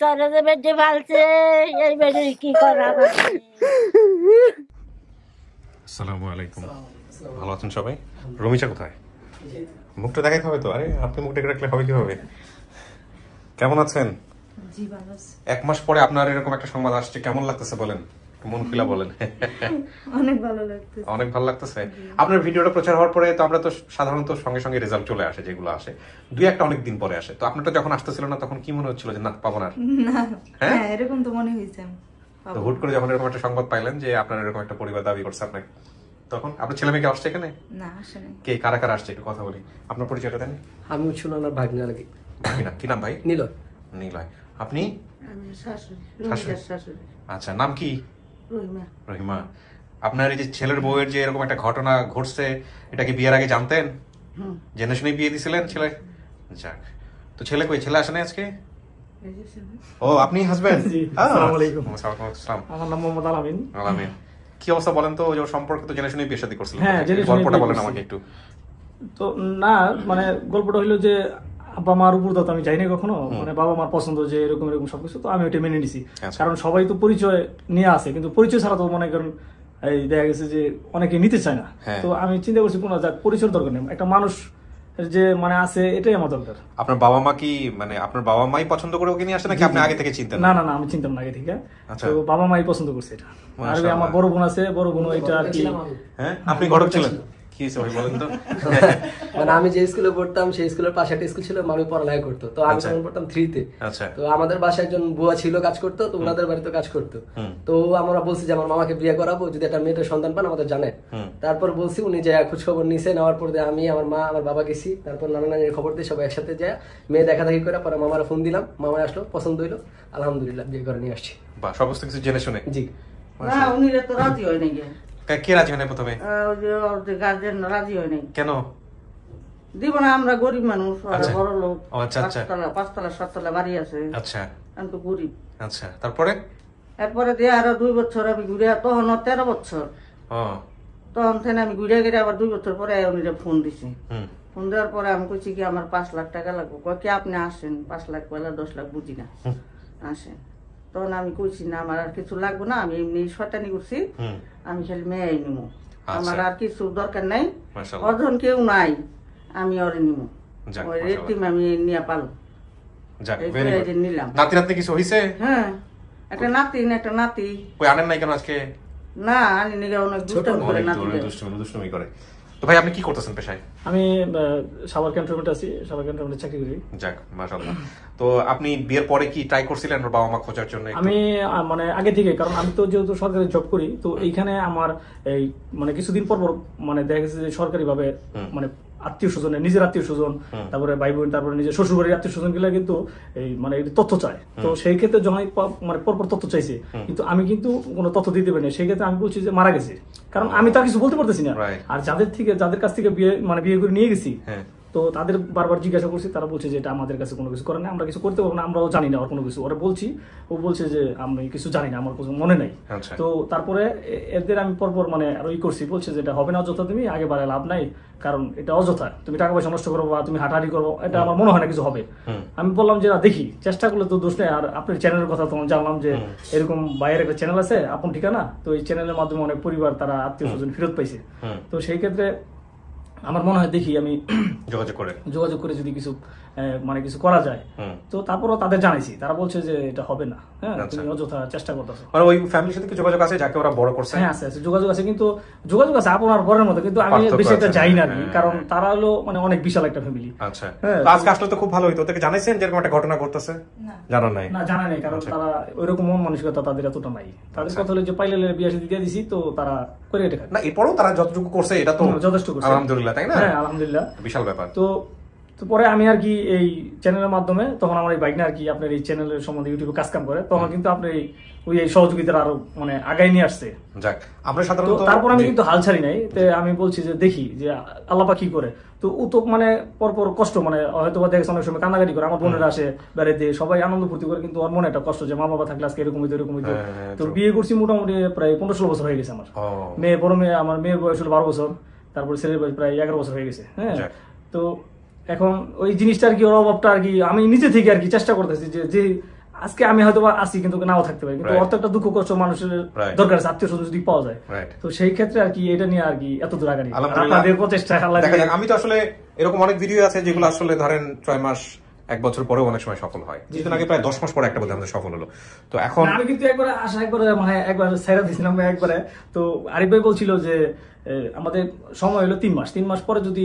তোরা যে বেডে ফালছে এই বেডে কি করা? আসসালামু আলাইকুম। ভালো আছেন সবাই? রমিচা কোথায়? মুখটা দেখাইতে হবে তো। আরে আপনি মুখ ডেকে রাখলে হবে কিভাবে? কেমন আছেন? জি ভালো আছি। 1 মাস পরে আপনার এরকম একটা সংবাদ আসছে, কেমন লাগতেছে বলেন? মন খুলা বলেন। অনেক ভালো লাগতেছে। অনেক ভালো লাগতেছে। আপনার ভিডিওটা প্রচার হওয়ার পরে তো আমরা তো সাধারণত সঙ্গে সঙ্গে রেজাল্ট চলে আসে, যেগুলো আসে 2-1টা অনেক দিন পরে আসে। তো আপনারটা যখন আসতেছিল না তখন কি মনে হচ্ছিল যে না পাবো না? হ্যাঁ এরকম তো মনে হয়েছে। তো হুট করে যখন এরকম একটা সংবাদ পাইলেন যে আপনার এরকম একটা পরিবার দাবি করছে আপনাকে, তখন আপনার ছেলে মেয়েকে আসছে এখানে? না আসেনি। কে কারা কারা আসছে একটু কথা বলি। আপনার পরিচয়টা দেন। আমি সুনানার ভাগনা লাগি। ভাগিনা কি নাম ভাই? নিলয়। নিলয়। আপনি? আমি শাশুড়ি, শাশুড়ি। শাশুড়ি। আচ্ছা, নাম কি? রহিমা। রহিমা। আপনার এই যে ছেলের বউয়ের যে এরকম একটা ঘটনা ঘটছে, এটা কি বিয়ের আগে জানতেন? জেনে শুনে বিয়ে দিছিলেন ছেলে? যাক। তো ছেলে কই? ছেলে আসে না আজকে? ও আপনি হাজবেন্ড? জি, আসসালামু আলাইকুম। আসসালাম। আমার নাম মোহাম্মদ আলামিন। আলামিন। কি অবস্থা বলেন তো? ওই যে সম্পর্কে তো জেনে শুনে বিয়ে শাদী করছিলেন। হ্যাঁ, জেনে শুনে গল্পটা বিয়ে বলেন করছি। আমাকে একটু। তো না মানে গল্পটা হইলো যে আব্বা মার উপর তো আমি যাই না কখনো, মানে বাবা মার পছন্দ যে এরকম এরকম সবকিছু, তো আমি ওইটা মেনে নিছি। আচ্ছা। কারণ সবাই তো পরিচয় নিয়ে আসে, কিন্তু পরিচয় ছাড়া তো মনে করেন এই দেখা গেছে যে অনেকে নিতে চায় না। হ্যাঁ। তো আমি চিন্তা করছি কোনো যাক পরিচয় দরকার নেই, একটা মানুষ যে মানে আছে এটাই আমার দরকার। আপনার বাবা মা কি মানে আপনার বাবা মাই পছন্দ করে ওকে নিয়ে আসে নাকি আপনি আগে থেকে চিনতেন? না না না, আমি চিন্তাম না আগে থেকে। আচ্ছা। তো বাবা মাই পছন্দ করছে এটা। আর মাশাআল্লাহ। আমার বড় বোন আছে, বড় বোন এটা আর কি। হ্যাঁ, আপনি ঘটক ছিলেন? কি হয়েছে ভাই বলেন তো। মানে আমি যে স্কুলে পড়তাম সেই স্কুলের পাশে একটা স্কুল ছিল, আমি পড়ালেখা করতো। তো আমি আচ্ছা। তখন পড়তাম 3-তে। আচ্ছা। তো আমাদের বাসায় একজন বুয়া ছিল, কাজ করতো, তো ওনাদের বাড়িতে কাজ করতো। তো আমরা বলছি যে আমার মামাকে বিয়ে করাবো, যদি একটা মেয়েদের সন্তান পান আমাদের জানেন। তারপর বলছি, উনি যে খোঁজ খবর নিছে, নেওয়ার পর আমি আমার মা আমার বাবা গেছি, তারপর নানা নানির খবর দিয়ে সবাই একসাথে যায় মেয়ে দেখা দেখি করে, পরে মামারা ফোন দিলাম, মামা আসলো, পছন্দ হইলো, আলহামদুলিল্লাহ বিয়ে করে নিয়ে আসছি। বাহ, সমস্ত কিছু জেনে শুনে। জি। না উনি তো রাজি হয় নাই। কে রাজি হয় না প্রথমে? ওই যে ওর যে গার্জেন রাজি হয় নাই। কেন? দিব না, আমরা গরিব মানুষ, আচ্ছা। বড় লোক। ও আচ্ছা আচ্ছা। 5তলা 7তলা বাড়ি আছে। আচ্ছা আমি তো গরিব। আচ্ছা, তারপরে? এরপরে দিয়ে আরো 2 বছর আমি ঘুরে, তখন 13 বছর, ও তখন থেকে আমি ঘুরে গেলে আবার 2 বছর পরে উনি ফোন দিছি। হুম ফোন দেওয়ার পরে আমি কইছি কি আমার 5 লাখ টাকা লাগবে। কয় কি আপনি আসেন, 5 লাখ পয়লা 10 লাখ বুঝি না, আসেন। তখন আমি কইছি না আমার আর কিছু লাগবে না, আমি এমনি শয়তানি করছি, হুম। আমি খালি মেয়েই নিমু, আচ্ছা। আমার আর কিছু দরকার নাই, মাশাআল্লাহ। অর্জন কেউ নাই, আমি ওরে নিমু। যাক, ওই মাশাআল্লাহ। রেটিম আমি নিয়ে পালো। যাক, এই very তো এই good। যে নিলাম। নাতি নাতনি কিছু হইছে? হ্যাঁ, একটা নাতি একটা নাতি। কই আনেন নাই কেন আজকে? না আনি নিগা, অনেক দুষ্টামি করে অনেক নাতি। দুষ্টুমি করে। তো ভাই আপনি কি করতেছেন পেশায়? আমি সাভার ক্যান্টনমেন্টে আছি, সাভার ক্যান্টনমেন্টে চাকরি করি। যাক, মাশাআল্লাহ। তো আপনি বিয়ের পরে কি ট্রাই করছিলেন ওর বাবা মা খোঁজার জন্য একটু? আমি মানে আগে থেকে, কারণ আমি তো যেহেতু সরকারি জব করি, তো এইখানে আমার এই মানে কিছুদিন পর পর মানে দেখা গেছে যে সরকারি ভাবে মানে আত্মীয় স্বজনের, নিজের আত্মীয় স্বজন, তারপরে ভাই বোন, তারপরে নিজের শ্বশুর বাড়ির আত্মীয় স্বজন গুলা কিন্তু এই মানে তথ্য চায়। তো সেই ক্ষেত্রে যখন মানে পরপর তথ্য চাইছে, কিন্তু আমি কিন্তু কোনো তথ্য দিতে পারি না। সেই ক্ষেত্রে আমি বলছি যে মারা গেছে, কারণ আমি তো আর কিছু বলতে পারতেছি না। Right. আর যাদের কাছ থেকে বিয়ে করে নিয়ে গেছি, হ্যাঁ। তো তাদের বারবার জিজ্ঞাসা করছি, তারা বলছে যে এটা আমাদের কাছে কোনো কিছু করে না, আমরা কিছু করতে পারবো না, আমরাও জানি না আর কোনো কিছু। ওরা বলছি, ও বলছে যে আমি কিছু জানি না, আমার কিছু মনে নাই। আচ্ছা। তো তারপরে এদের আমি পরপর মানে আরো করছি, বলছে যে এটা হবে না, অযথা তুমি আগে বাড়ায় লাভ নাই, কারণ এটা অযথা তুমি টাকা পয়সা নষ্ট করবো বা তুমি হাঁটাহাঁটি করবো, এটা আমার মনে হয় না কিছু হবে। আমি বললাম যে না দেখি, চেষ্টা করলে তো দোষ নেই। আর আপনার চ্যানেলের কথা তখন জানলাম যে এরকম বাইরের একটা চ্যানেল আছে আপন ঠিকানা, তো এই চ্যানেলের মাধ্যমে অনেক পরিবার তারা আত্মীয় স্বজন ফেরত পাইছে। তো সেই ক্ষেত্রে আমার মনে হয় দেখি আমি যোগাযোগ করে যদি কিছু মানে কিছু করা যায়। তো তারপরও তাদের জানাইছি, তারা বলছে যে এটা হবে না। হ্যাঁ, তুমি অযথা চেষ্টা করতেছো। মানে ওই ফ্যামিলির সাথে কি যোগাযোগ আছে যাকে ওরা বড় করছে? হ্যাঁ আছে যোগাযোগ আছে, কিন্তু যোগাযোগ আছে আপনার ঘরের মতো, কিন্তু আমি বেশি একটা যাই না, কারণ তারা হলো মানে অনেক বিশাল একটা ফ্যামিলি। আচ্ছা, আজকে আসলে তো খুব ভালো হইতো। ওদেরকে জানাইছেন যে এরকম একটা ঘটনা ঘটতেছে? জানা নাই? না জানা নাই, কারণ তারা ওইরকম মন মানসিকতা তাদের এতটা নাই। তাদের কথা হলো যে পাইলে বিয়ে শাদী দিয়ে দিছি, তো তারা করে এটা খায় না। এরপরও তারা যতটুকু করছে এটা তো যথেষ্ট করছে, আলহামদুলিল্লাহ, তাই না? হ্যাঁ আলহামদুলিল্লাহ, বিশাল ব্যাপার। তো পরে আমি আর কি এই চ্যানেলের মাধ্যমে, তখন আমার এই বাইক না আর কি আপনার এই চ্যানেলের সম্বন্ধে ইউটিউবে কাজ কাম করে, তখন কিন্তু আপনি ওই সহযোগিতার আরো মানে আগাই নিয়ে আসছে। যাক, আমরা সাধারণত তারপর আমি কিন্তু হাল ছাড়ি নাই। তো আমি বলছি যে দেখি যে আল্লাহ পাক কি করে। তো ও তো মানে পরপর কষ্ট, মানে হয়তো বা দেখেছে অনেক সময় কান্নাকাটি করে, আমার বোনেরা আসে বেড়াইতে, সবাই আনন্দ ফুর্তি করে, কিন্তু ওর মনে একটা কষ্ট যে মা বাবা থাকলে আজকে এরকম হইতো এরকম হইতো। তো বিয়ে করছি মোটামুটি প্রায় 15-16 বছর হয়ে গেছে আমার। বড় মেয়ে, আমার মেয়ের বয়স হলো 12 বছর, তারপরে ছেলের বয়স প্রায় 11 বছর হয়ে গেছে। হ্যাঁ, তো এখন ওই জিনিসটা আর কি, ওর অভাবটা আর কি আমি নিজে থেকে আর কি চেষ্টা করতেছি যে আজকে আমি হয়তো আসি কিন্তু নাও থাকতে পারি, কিন্তু অর্থ একটা দুঃখ কষ্ট মানুষের দরকার আছে, আত্মীয় স্বজন যদি পাওয়া যায়, তো সেই ক্ষেত্রে আর কি এটা নিয়ে আর কি এত দূর আগানি আপনাদের প্রচেষ্টা। আমি তো আসলে এরকম অনেক ভিডিও আছে যেগুলো আসলে ধরেন 6 মাস 1 বছর পরেও অনেক সময় সফল হয়, কিছুদিন আগে প্রায় 10 মাস পরে একটা বোধহয় আমাদের সফল হলো। তো এখন আমি কিন্তু একবার মানে একবার সাইরা দিয়েছিলাম একবারে, তো আরিফ ভাই বলছিল যে আমাদের সময় হলো 3 মাস, 3 মাস পরে যদি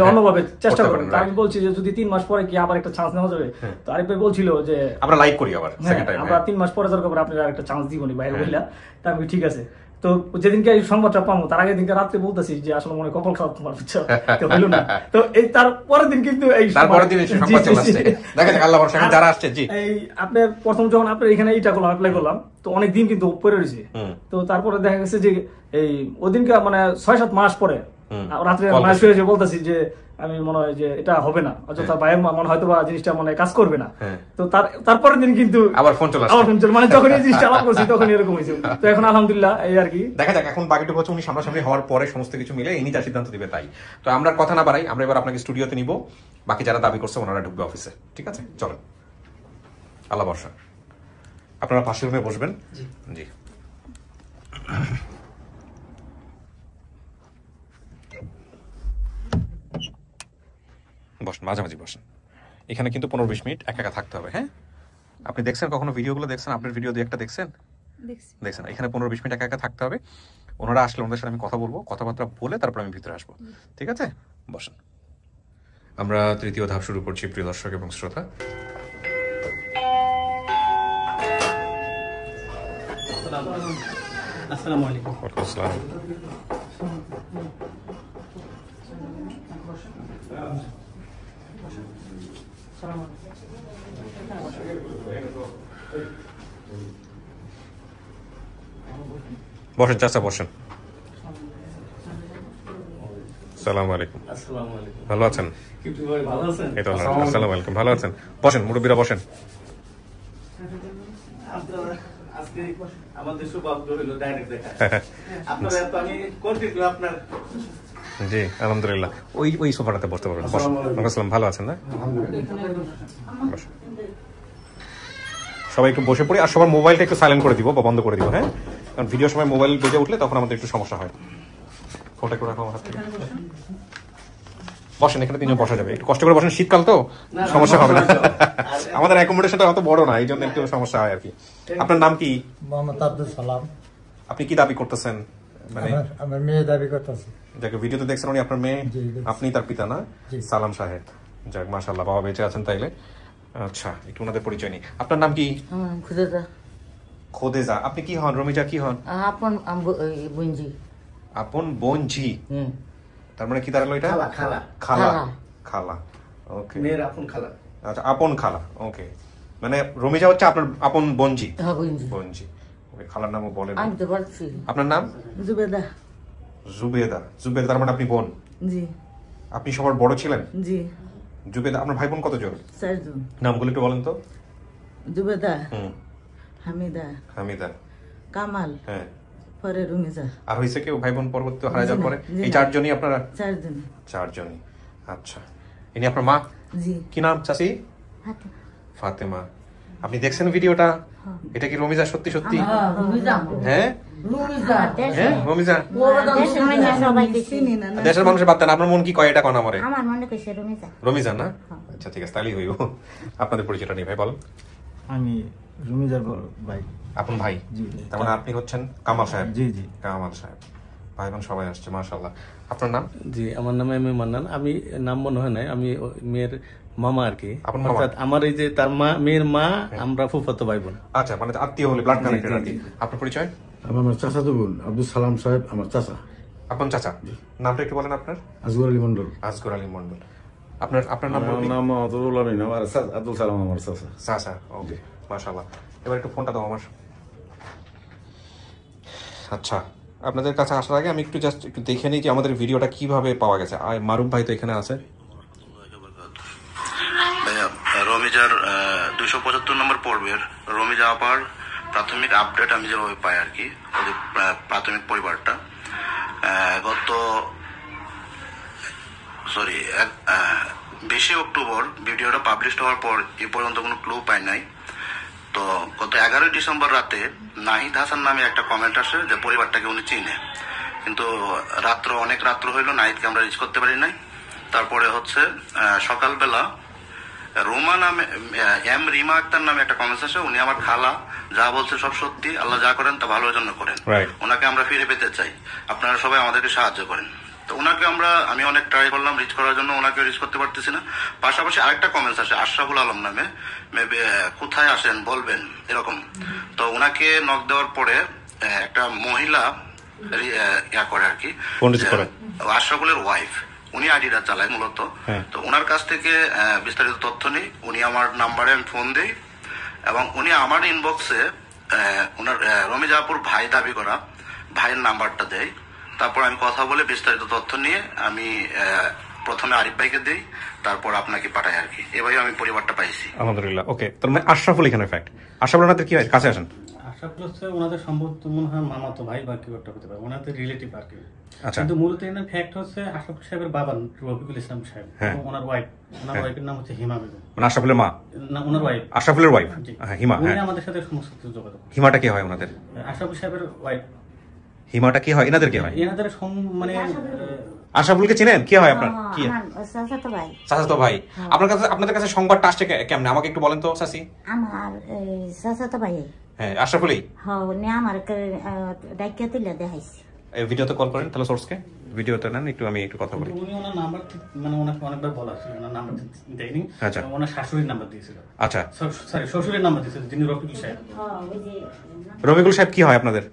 অন্যভাবে চেষ্টা করেন, আমি বলছি যে যদি 3 মাস পরে কি আবার একটা চান্স নেওয়া যাবে, তো আরিফ ভাই বলছিল যে আমরা লাইভ করি আবার সেকেন্ড টাইম, আমরা 3 মাস পরে দরকার আপনি আরেকটা চান্স দিবনি বাইরে বললা, তা আমি ঠিক আছে। তো যেদিনকে এই সংবাদটা পাবো তার আগের দিনকে রাত্রে বলতেছি যে আসলে মনে কপাল খারাপ তোমার, বুঝছো, তো হইলো না। তো এই তারপরের দিন কিন্তু এই তারপরের দিন সংবাদ চলে আসছে, দেখেন আল্লাহ ভরসা যারা আসছে। জি, এই আপনার প্রথম যখন আপনার এখানে এইটা করলাম, অ্যাপ্লাই করলাম, তো অনেক দিন কিন্তু পড়ে রয়েছে। তো তারপরে দেখা গেছে যে এই ওদিনকে মানে 6-7 মাস পরে রাত্রে মানে শুয়ে যে বলতেছি যে আমি মনে হয় যে এটা হবে না, অযথা ভাইয়ের মনে হয়তো বা জিনিসটা মনে কাজ করবে না। তো তারপরের দিন কিন্তু আবার ফোন চলে মানে যখন এই জিনিসটা আলাপ করছি তখন এরকম হয়েছে। তো এখন আলহামদুলিল্লাহ এই আর কি দেখা যাক, এখন বাকিটুকু হচ্ছে উনি সামনাসামনি হওয়ার পরে সমস্ত কিছু মিলে ইনি যা সিদ্ধান্ত দিবে তাই। তো আমরা কথা না বাড়াই, আমরা এবার আপনাকে স্টুডিওতে নিব, বাকি যারা দাবি করছে ওনারা ঢুকবে অফিসে, ঠিক আছে? চলেন, আল্লাহ ভরসা। আপনারা পাশের রুমে বসবেন। জি, বসেন, মাঝামাঝি বসেন। এখানে কিন্তু 15-20 মিনিট একা একা থাকতে হবে। হ্যাঁ, আপনি দেখছেন কখনো ভিডিওগুলো দেখছেন? আপনার ভিডিও দিয়ে একটা দেখছেন? দেখছেন। এখানে 15-20 মিনিট একা একা থাকতে হবে। ওনারা আসলে ওনাদের সাথে আমি কথা বলবো, কথাবার্তা বলে তারপর আমি ভিতরে আসবো, ঠিক আছে? বসেন। আমরা তৃতীয় ধাপ শুরু করছি, প্রিয় দর্শক এবং শ্রোতা। আসসালামু আলাইকুম। ওয়ালাইকুম আসসালাম। বসেন চাচা, বসেন। আসসালামু আলাইকুম। আসসালামু আলাইকুম। ভালো আছেন? ভালো আছেন? এই তো আসসালামু আলাইকুম, ভালো আছেন? বসেন, মুরব্বীরা বসেন। আজকে আমাদের সৌভাগ্য হলো ডাইরেক্ট দেখা। আপনারা তো আমি কন্টিনিউ আপনার। জি, আলহামদুলিল্লাহ। ওই সোফাটাতে বসতে পারবেন। বসেন। ভালো আছেন না? সবাই একটু বসে পড়ি, আর সবার মোবাইলটা একটু সাইলেন্ট করে দিব বা বন্ধ করে দিব। হ্যাঁ, কারণ ভিডিওর সময় মোবাইল বেজে উঠলে তখন আমাদের একটু সমস্যা হয়। ফোনটা একটু রাখো আমার হাত থেকে। বসেন, এখানে 3 জন বসা যাবে। একটু কষ্ট করে বসেন, শীতকাল তো সমস্যা হবে না। আমাদের অ্যাকোমোডেশনটা অত বড় না, এই জন্য একটু সমস্যা হয় আর কি। আপনার নাম কি? মোহাম্মদ আব্দুল সালাম। আপনি কি দাবি করতেছেন? মানে আমার মেয়ে দাবি করতেছে। যাকে ভিডিওতে দেখছেন উনি আপনার মেয়ে, আপনি তার পিতা না? সালাম সাহেব। যাক, মাশাআল্লাহ, বাবা বেঁচে আছেন তাইলে। আচ্ছা, একটু ওনাদের পরিচয় নিই। আপনার নাম কি? খুদেজা। খোদেজা। আপনি কি হন? রমিজা কি হন? আপন বোনজি। আপন বোনজি। তার মানে কি দাঁড়ালো এটা? খালা। খালা। খালা। ওকে। মেয়ের আপন খালা। আচ্ছা, আপন খালা। ওকে, মানে রমিজা হচ্ছে আপনার আপন বোনজি। হ্যাঁ, বোনজি। বোনজি। ওকে, খালার নামও বলেন। আমি তো বলছি। আপনার নাম? জুবেদা। জুবেদা। জুবেদা তার মানে আপনি বোন? জি। আপনি সবার বড় ছিলেন? জি। জুবেদা। আপনার ভাই বোন কতজন? 4 জন। নামগুলো একটু বলেন তো। জুবেদা, হামিদা, হামিদা, কামাল, হ্যাঁ, পরে রুমিজা। আর হয়েছে কেউ ভাই বোন পরবর্তী হারা যাওয়ার পরে? এই 4 জনই আপনারা? 4 জন। 4 জনই। আচ্ছা, ইনি আপনার মা? জি। কি নাম চাচি? ফাতেমা। আপনি দেখছেন ভিডিওটা? এটা কি রমিজা সত্যি সত্যি? রুমিজা। হ্যাঁ, রুমিজা। হ্যাঁ, রমিজা। দেশের মানুষের বাদ দেন, আপনার মন কি কয় এটা কোন আমারে? আমার মনে কইছে রমিজা। রমিজা না? আচ্ছা, ঠিক আছে, তাহলেই হইব। আপনাদের পরিচয়টা নেই ভাই, বলেন। আমি রুমিজার ভাই। আপন ভাই? জি। তার মানে আপনি হচ্ছেন কামাল সাহেব? জি জি। কামাল সাহেব। ভাই বোন সবাই আসছে, মাশাআল্লাহ। আপনার নাম? জি, আমার নাম এম এ মান্নান। আমি নাম মনে হয় নাই, আমি মেয়ের মামা আর কি। আপন মামা? অর্থাৎ আমার এই যে তার মা, মেয়ের মা, আমরা ফুফাতো ভাই বোন। আচ্ছা, মানে আত্মীয় হলে ব্লাড কানেক্টেড আর কি। আপনার পরিচয়? আমার চাচাতো বোন আব্দুল সালাম সাহেব, আমার চাচা। আপন চাচা। নামটা একটু বলেন আপনার। আসগর আলী মন্ডল। আসগর আলী মন্ডল। আপনার নাম? আমার নাম আব্দুল আমিন, আমার আব্দুল সালাম আমার চাচা। চাচা। ওকে, মাশাআল্লাহ। এবার একটু ফোনটা দাও আমার। আচ্ছা, আপনাদের কাছে আসার আগে আমি একটু জাস্ট একটু দেখে নিই যে আমাদের ভিডিওটা কিভাবে পাওয়া গেছে। আর মারুফ ভাই তো এখানে আছে। ভাইয়া, রমিজার 275 নম্বর পর্বের রমিজা আপার প্রাথমিক আপডেট আমি যেভাবে পাই আর কি, ওদের প্রাথমিক পরিবারটা গত সরি 20 অক্টোবর ভিডিওটা পাবলিশ হওয়ার পর এ পর্যন্ত কোনো ক্লু পাই নাই। তো গত 11 ডিসেম্বর রাতে নাহিদ হাসান নামে একটা কমেন্ট আসে যে পরিবারটাকে উনি চিনে, কিন্তু অনেক রাত্র হইলো, নাহিদকে আমরা রিচ করতে পারি নাই। তারপরে হচ্ছে সকালবেলা রোমা নামে রিমা আক্তার নামে একটা কমেন্ট আসে, উনি আমার খালা, যা বলছে সব সত্যি, আল্লাহ যা করেন তা ভালোর জন্য করেন, ওনাকে আমরা ফিরে পেতে চাই, আপনারা সবাই আমাদেরকে সাহায্য করেন। তো ওনাকে আমি অনেক ট্রাই করলাম রিচ করার জন্য, ওনাকে রিচ করতে পারতেছি না। পাশাপাশি আরেকটা কমেন্টস আসে আশরাফুল আলম নামে, কোথায় আসেন বলবেন এরকম। তো ওনাকে নক দেওয়ার পরে একটা মহিলা করে আর কি, আশরাফুলের ওয়াইফ, উনি আইডিটা চালায় মূলত। তো ওনার কাছ থেকে বিস্তারিত তথ্য নিই, উনি আমার নাম্বারে আমি ফোন দিই এবং উনি আমার ইনবক্সে ওনার রমিজাপুর ভাই দাবি করা ভাইয়ের নাম্বারটা দেয়। তারপর আমি কথা বলে বিস্তারিত তথ্য নিয়ে আমি প্রথমে আরিফ ভাইকে দিই, তারপর আপনাকে পাঠাই আর কি। এভাবে আমি পরিবারটা পাইছি। আলহামদুলিল্লাহ। ওকে, তার মানে আশরাফুল এখানে ফ্যাক্ট। আশরাফুল ওনাদের কি হয়, কাছে আসেন? আশরাফুল হচ্ছে ওনাদের সম্ভবত মনে হয় মামাতো ভাই বা কেউ একটা হতে পারে, ওনাদের রিলেটিভ আর কি। আচ্ছা, কিন্তু মূলত এনার ফ্যাক্ট হচ্ছে আশরাফুল সাহেবের বাবা রফিকুল ইসলাম সাহেব, ওনার ওয়াইফ, ওনার ওয়াইফের নাম হচ্ছে হিমা বেগম, মানে আশরাফুলের মা না ওনার ওয়াইফ, আশরাফুলের ওয়াইফ হিমা। উনি আমাদের সাথে সমস্ত কিছু যোগাযোগ। হিমাটা কি হয় ওনাদের? আশরাফুল সাহেবের ওয়াইফ। হিমাটা কি হয়, এনাদের কি হয়? এনাদের মানে আশরাফুলকে চিনেন? কি হয় আপনার? কি চাচাতো ভাই? আপনাদের কাছে সংবাদটা আসছে কেমনে আমাকে একটু বলেন তো চাচি। আমার চাচাতো ভাই, হ্যাঁ আশরাফুলই। হ্যাঁ উনি আমার ডাইকা তুলে দেখাইছে। এই ভিডিওতে কল করেন তাহলে সোর্সকে, ভিডিওতে নেন একটু, আমি একটু কথা বলি। উনি ওনার নাম্বার মানে ওনাকে অনেকবার বলা ছিল, ওনার নাম্বার দেয়নি। আচ্ছা, ওনার শাশুড়ির নাম্বার দিয়েছিল। আচ্ছা, সরি শ্বশুরের নাম্বার দিয়েছিল, যিনি রফিকুল সাহেব। রফিকুল সাহেব কি হয় আপনাদের?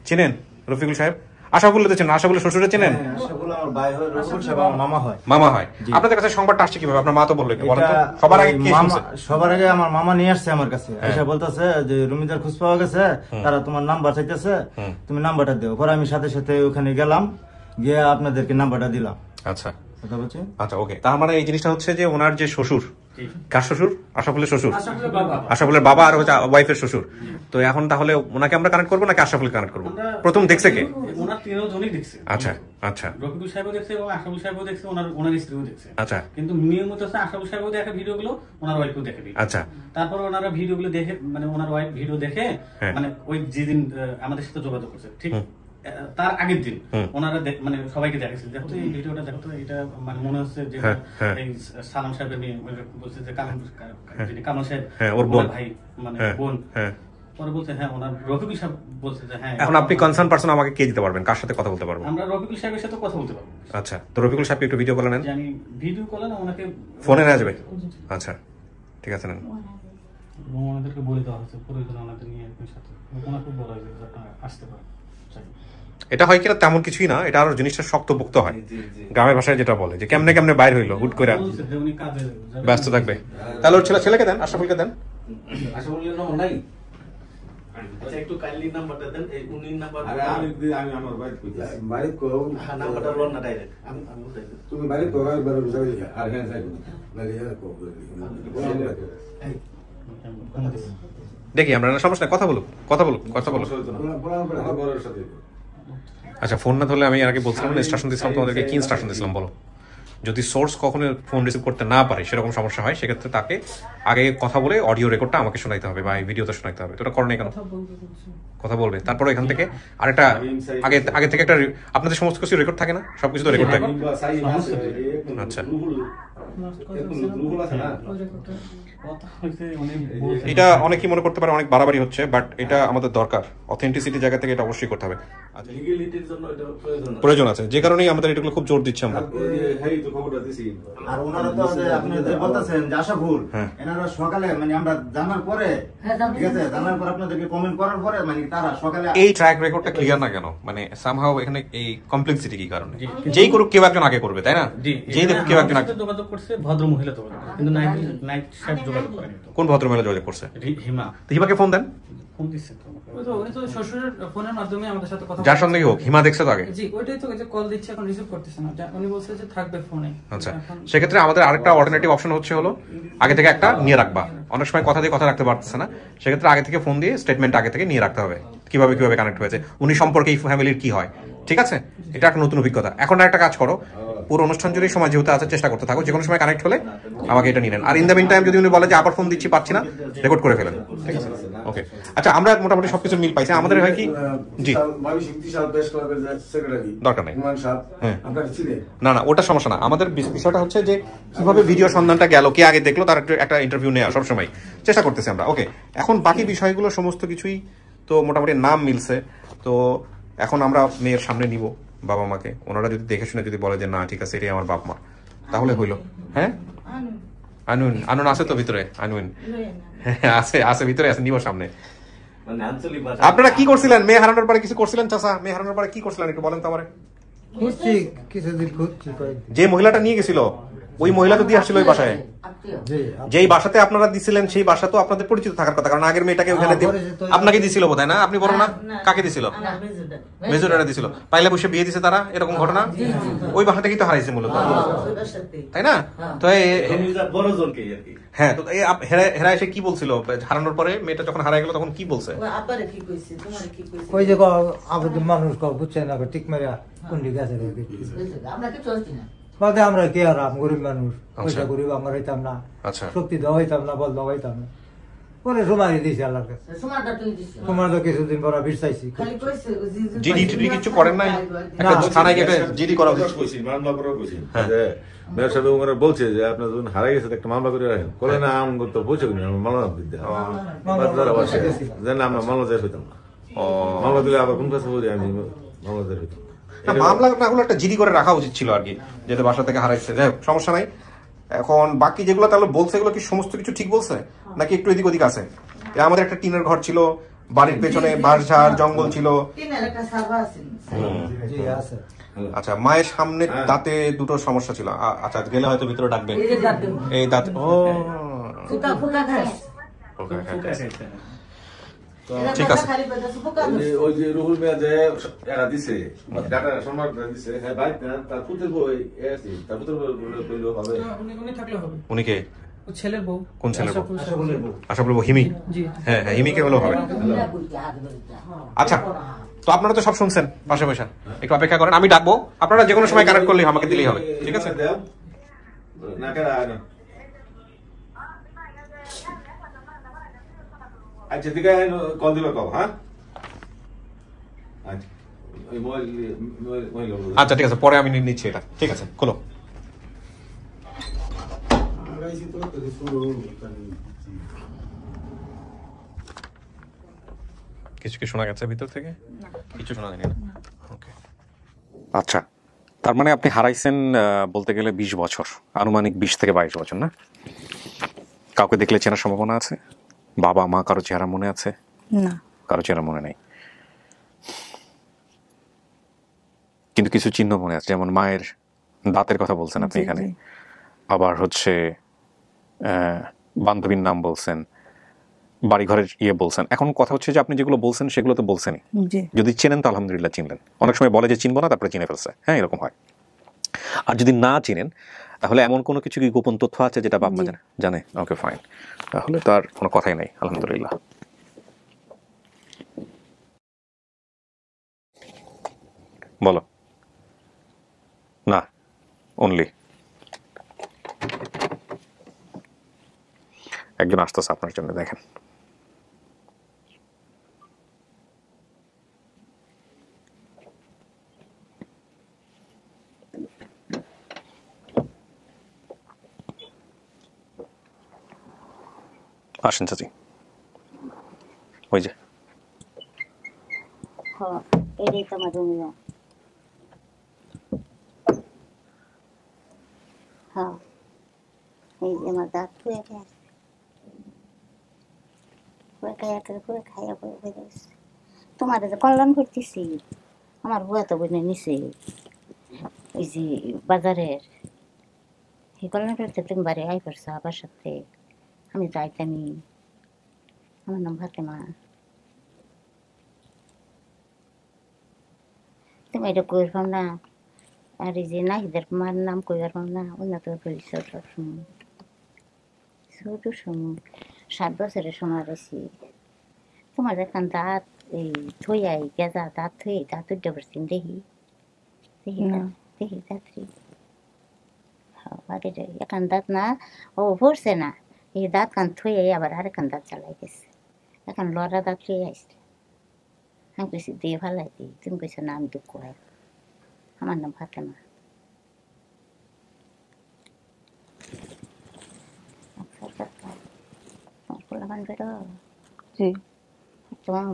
চিনেন রফিকুল সাহেব? আশরাফুল চেনেন? আশরাফুলের শ্বশুরে চেনেন? মামা হয়। আপনাদের কাছে সংবাদটা আসছে কিভাবে? আপনার মা তো বললেন, সবার আগে আমার মামা নিয়ে আসছে আমার কাছে, এসে বলতেছে যে রুমিদার খোঁজ পাওয়া গেছে, তারা তোমার নাম্বার চাইতেছে, তুমি নাম্বারটা দিও। পরে আমি সাথে সাথে ওখানে গেলাম, গিয়ে আপনাদেরকে নাম্বারটা দিলাম। আচ্ছা আচ্ছা, ওকে। তার মানে এই জিনিসটা হচ্ছে যে ওনার যে শ্বশুর, কার শ্বশুর? আশরাফুলের শ্বশুর, আশরাফুলের বাবা আর হচ্ছে ওয়াইফের শ্বশুর। তো এখন তাহলে ওনাকে আমরা কানেক্ট করবো নাকি আশরাফুল কানেক্ট করবো? প্রথম দেখছে কে? ওনার তিনজনই দেখছে। আচ্ছা আচ্ছা, রফিকুল সাহেবও দেখছে এবং আশরাফুল সাহেবও দেখছে, ওনার স্ত্রীও দেখছে। আচ্ছা, কিন্তু নিয়মিত হচ্ছে আশরাফুল সাহেবও দেখে ভিডিওগুলো, ওনার ওয়াইফও দেখে। আচ্ছা, তারপর ওনারা ভিডিওগুলো দেখে, মানে ওনার ওয়াইফ ভিডিও দেখে, মানে ওই যেদিন আমাদের সাথে যোগাযোগ করছে ঠিক তার আগের দিন ওনারা মানে সবাইকে দেখাচ্ছে, দেখো তো এই ভিডিওটা, দেখো তো এটা, মানে মনে হচ্ছে যে এই সালাম সাহেবের মেয়ে বলছে যে কামাল সাহেব ওর ভাই, মানে বোন। পরে বলছে হ্যাঁ ওনার রফিকুল সাহেব বলছে যে হ্যাঁ। এখন আপনি কনসার্ন পারসন আমাকে কে দিতে পারবেন, কার সাথে কথা বলতে পারবো? আমরা রফিকুল সাহেবের সাথে কথা বলতে পারবো। আচ্ছা, তো রফিকুল সাহেবকে একটু ভিডিও কল নেন। জানি ভিডিও কল না, ওনাকে ফোনে নেওয়া যাবে? আচ্ছা ঠিক আছে, নেন। ওনাদেরকে বলে দেওয়া হচ্ছে প্রয়োজন ওনাদের নিয়ে সাথে, ওনাকে বলা হয়েছে যে আপনারা আসতে পারেন। এটা হয় কিনা তেমন কিছুই না, এটা আরো জিনিসটা শক্তপোক্ত হয়। গ্রামের ভাষায় যেটা বলে যে কেমনে কেমনে বাইর হইলো হুট করে, ব্যস্ত থাকবে। তাহলে ওর ছেলেকে দেন, আশরাফুলকে দেন। আশরাফুলের নাম্বার নাই? আচ্ছা একটু কাইন্ডলি নাম্বারটা দেন। এই উনি নাম্বার আমি আমার বাইরে কও, নাম্বারটা বল না ডাইরেক্ট। আমি তুমি বাইরে কও, আমি বাইরে বুঝাই দিই। আর হ্যাঁ যাই না লিয়া কও। দেখি আমরা, সমস্যা কথা বলুক। আচ্ছা, ফোন না ধরলে আমি আগে বলছিলাম ইনস্ট্রাকশন দিয়েছিলাম তোমাদেরকে, কি ইনস্ট্রাকশন দিয়েছিলাম বলো? যদি সোর্স কখনো ফোন রিসিভ করতে না পারে, সেরকম সমস্যা হয়, সেক্ষেত্রে তাকে আগে কথা বলে অডিও রেকর্ডটা আমাকে শোনাইতে হবে বা এই ভিডিওতে শোনাইতে হবে। তো এটা করো না কেন? কথা বলবে, তারপরে এখান থেকে আরেকটা আগে থেকে একটা, আপনাদের সমস্ত কিছু রেকর্ড থাকে না? সবকিছু তো রেকর্ড থাকে। আচ্ছা, এটা অনেকেই মনে করতে পারে অনেক বাড়াবাড়ি হচ্ছে, বাট এটা আমাদের দরকার। অথেন্টিসিটি জায়গা থেকে এটা অবশ্যই করতে হবে, প্রয়োজন আছে, যে কারণেই আমাদের এটাগুলো খুব জোর দিচ্ছে আমরা। আর ওনারা তো আপনি যে বলতেছেন যে আশরাফুল, এনারা সকালে মানে আমরা জানার পরে, ঠিক আছে, জানার পর আপনাদেরকে কমেন্ট করার পরে, মানে তারা সকালে এই ট্র্যাক রেকর্ডটা ক্লিয়ার না কেন? মানে সামহাউ এখানে এই কমপ্লেক্সিটি কি কারণে? যেই করুক কেউ একজন আগে করবে, তাই না? যেই দেখুক কেউ একজন আগে যোগাযোগ করছে, ভদ্র মহিলা তো, কিন্তু নাইট সাহেব যোগাযোগ করেনি। কোন ভদ্র মহিলা যোগাযোগ করছে? হিমা। হিমাকে ফোন দেন। ফোন দিচ্ছে তো, উনি তো শ্বশুরের ফোনের মাধ্যমে আমাদের সাথে কথা, যার সঙ্গেই হোক, হিমা দেখছে তো আগে। জি, ওইটাই তো, যে কল দিচ্ছে এখন রিসিভ করতেছে না, উনি বলছে যে থাকবে ফোনে। আচ্ছা, সেক্ষেত্রে আমাদের আরেকটা অল্টারনেটিভ অপশন হচ্ছে হলো আগে থেকে একটা নিয়ে রাখবা। অনেক সময় কথা দিয়ে কথা রাখতে পারতেছে না, সেক্ষেত্রে আগে থেকে ফোন দিয়ে স্টেটমেন্ট আগে থেকে নিয়ে রাখতে হবে, কিভাবে কিভাবে কানেক্ট হয়েছে, উনি সম্পর্কে এই ফ্যামিলির কি হয়। ঠিক আছে, এটা একটা নতুন অভিজ্ঞতা। এখন একটা কাজ করো, পুরো অনুষ্ঠান জুড়ে সময় যেহেতু আছে চেষ্টা করতে থাকো, যে কোনো সময় কানেক্ট হলে আমাকে এটা নিয়ে নেন। আর ইন দ্য মিন টাইম যদি উনি বলে যে আবার ফোন দিচ্ছি পাচ্ছি না, রেকর্ড করে ফেলেন, ঠিক আছে? ওকে, আচ্ছা আমরা মোটামুটি সবকিছু মিল পাইছি। আমাদের হয় কি, জি দরকার নেই, না না ওটা সমস্যা না। আমাদের বিষয়টা হচ্ছে যে কিভাবে ভিডিও সন্ধানটা গেল, কে আগে দেখলো, তার একটা ইন্টারভিউ নেওয়া সবসময় চেষ্টা করতেছি আমরা। ওকে, এখন বাকি বিষয়গুলো সমস্ত কিছুই তো মোটামুটি নাম মিলছে, তো এখন আমরা মেয়ের সামনে নিব বাবা মাকে। ওনারা যদি দেখে শুনে যদি বলে যে না ঠিক আছে এটাই আমার বাপ মা, তাহলে হইলো। হ্যাঁ আনুন, আনুন আছে তো ভিতরে, আনুন আছে আছে ভিতরে আছে, নিব সামনে। আপনারা কি করছিলেন মেয়ে হারানোর পরে? কিছু করছিলেন চাচা? মেয়ে হারানোর পরে কি করছিলেন একটু বলেন তো আমারে। যে মহিলাটা নিয়ে গেছিল ওই মহিলা তো দিয়ে আসছিল ওই বাসায়, যেই বাসাতে আপনারা দিছিলেন সেই বাসা তো আপনাদের পরিচিত থাকার কথা, কারণ আগের মেয়েটাকে ওখানে আপনাকে দিছিল বোধহয় না? আপনি বলো না কাকে দিছিল? মেজোরাটা দিছিল, পাইলে বসে বিয়ে দিছে তারা, এরকম ঘটনা ওই বাসা থেকেই তো হারাইছে মূলত, তাই না? তো হ্যাঁ, তো হেরা এসে কি বলছিল হারানোর পরে? মেয়েটা যখন হারাই গেল তখন কি বলছে? ওই যে মানুষ বুঝছে না ঠিক মারিয়া কোন দিকে আছে বাদে আমরা কে আর গরিব মানুষ, পয়সা গরিব আমরা হইতাম না, শক্তি দেওয়া হইতাম না, বল দেওয়া হইতাম না। পরে সময় দিয়েছি আল্লাহর কাছে, তোমার তো কিছুদিন পর ভিড় চাইছি। কিছু করেন নাই? থানায় গিয়ে জিডি করা বলছে যে আপনার যখন হারাই গেছে একটা মামলা করে রাখেন, করে না আম করতে পৌঁছে মামলা দিতে আমরা মামলা যাই হইতাম না। মামলা দিলে আবার কোন কাছে বলি আমি মামলা যাই হইতাম মামলা না হলো একটা জিডি করে রাখা উচিত ছিল আর কি, যেটা বাসা থেকে হারাইছে। যাই হোক সমস্যা নাই। এখন বাকি যেগুলো তাহলে বলছে এগুলো কি সমস্ত কিছু ঠিক বলছে নাকি একটু এদিক ওদিক আছে? আমাদের একটা টিনের ঘর ছিল, বাড়ির পেছনে বাঁশঝাড় জঙ্গল ছিল। আচ্ছা, মায়ের সামনে দাঁতে দুটো সমস্যা ছিল। আচ্ছা গেলে হয়তো ভিতরে ডাকবেন, এই দাঁত ও ঠিক আছে। ওই যে রুহুল মিয়া যে এরা দিছে সম্মান দিছে, হ্যাঁ ভাই তার পুত্রের বই তার পুত্রের বই উনি থাকলে হবে। উনি কে? ছেলের বউ। কোন ছেলের বউ? আশাফুলের বউ হিমি? হ্যাঁ হ্যাঁ, হিমিকে হলেও হবে। আচ্ছা, তো আপনারা তো সব শুনছেন, পাশে বসে একটু অপেক্ষা করেন, আমি ডাকবো, আপনারা যে কোনো সময় কানেক্ট করলে আমাকে দিলেই হবে, ঠিক আছে? আচ্ছা ঠিক আছে, কল দিবে কল। হ্যাঁ আচ্ছা ঠিক আছে, পরে আমি নিচ্ছি এটা, ঠিক আছে খোলো। কিছু কি শোনা গেছে ভিতর থেকে? কিছু শোনা যায়নি না? ওকে। আচ্ছা, তার মানে আপনি হারাইছেন বলতে গেলে 20 বছর, আনুমানিক 20 থেকে 22 বছর না? কাউকে দেখলে চেনার সম্ভাবনা আছে? বাবা মা কারো চেহারা মনে আছে? না, কারো চেহারা মনে নেই, কিন্তু কিছু চিহ্ন মনে আছে, যেমন মায়ের দাঁতের কথা বলছেন আপনি এখানে, আবার হচ্ছে বান্ধবীর নাম বলছেন, বাড়ি ঘরের ইয়ে বলছেন। এখন কথা হচ্ছে যে আপনি যেগুলো বলছেন সেগুলো তো বলছেনই, যদি চেনেন তো আলহামদুলিল্লাহ চিনলেন। অনেক সময় বলে যে চিনবো না, তারপরে চিনে ফেলছে, হ্যাঁ এরকম হয়। আর যদি না চিনেন তাহলে এমন কোনো কিছু কি গোপন তথ্য আছে যেটা বাপ মা জানে? ওকে ফাইন, তাহলে তার কোনো কথাই নাই, আলহামদুলিল্লাহ। বলো না, অনলি একজন আসতেছে আপনার জন্য, দেখেন। আসেন চাচি, ওই যে এটাই তোমার জমি। হ্যাঁ, এই যে আমার দাঁত পুয়ে গেছে, খাইয়া তোমার যে কল্যাণ করতেছি, আমার বুয়া তো বোনের নিচে ওই যে বাজারের এই কল্যাণ করতে তুমি বাড়ি আই পারছো আবার সাথে, আমি যাইতামি। আমার নাম ফাতেমা। তুমি এটা কই পাম না, আর এই যে নাহিদের মার নাম কই পারলাম না, অন্য তো বলছো সবসময় ছোট সময় 7 বছরের সময় রয়েছি। তোমার এখন দাঁত এই থইয়াই গেজা দাঁত থই, দাঁত উঠে পড়ছেন দেখি দেখি দেখি দাঁতরি বাড়ির এখান দাঁত না ও পড়ছে না এই দাঁত কান থুয়ে আবার আরেকখান দাঁত চালাই গেছে এখন লড়া দাঁত লুয়ে আসছে আমি কইছি দিয়ে ভালাই দিই তুমি কইছো না আমি দুঃখ হয় আমার নাম ফাতেমা জি তোমার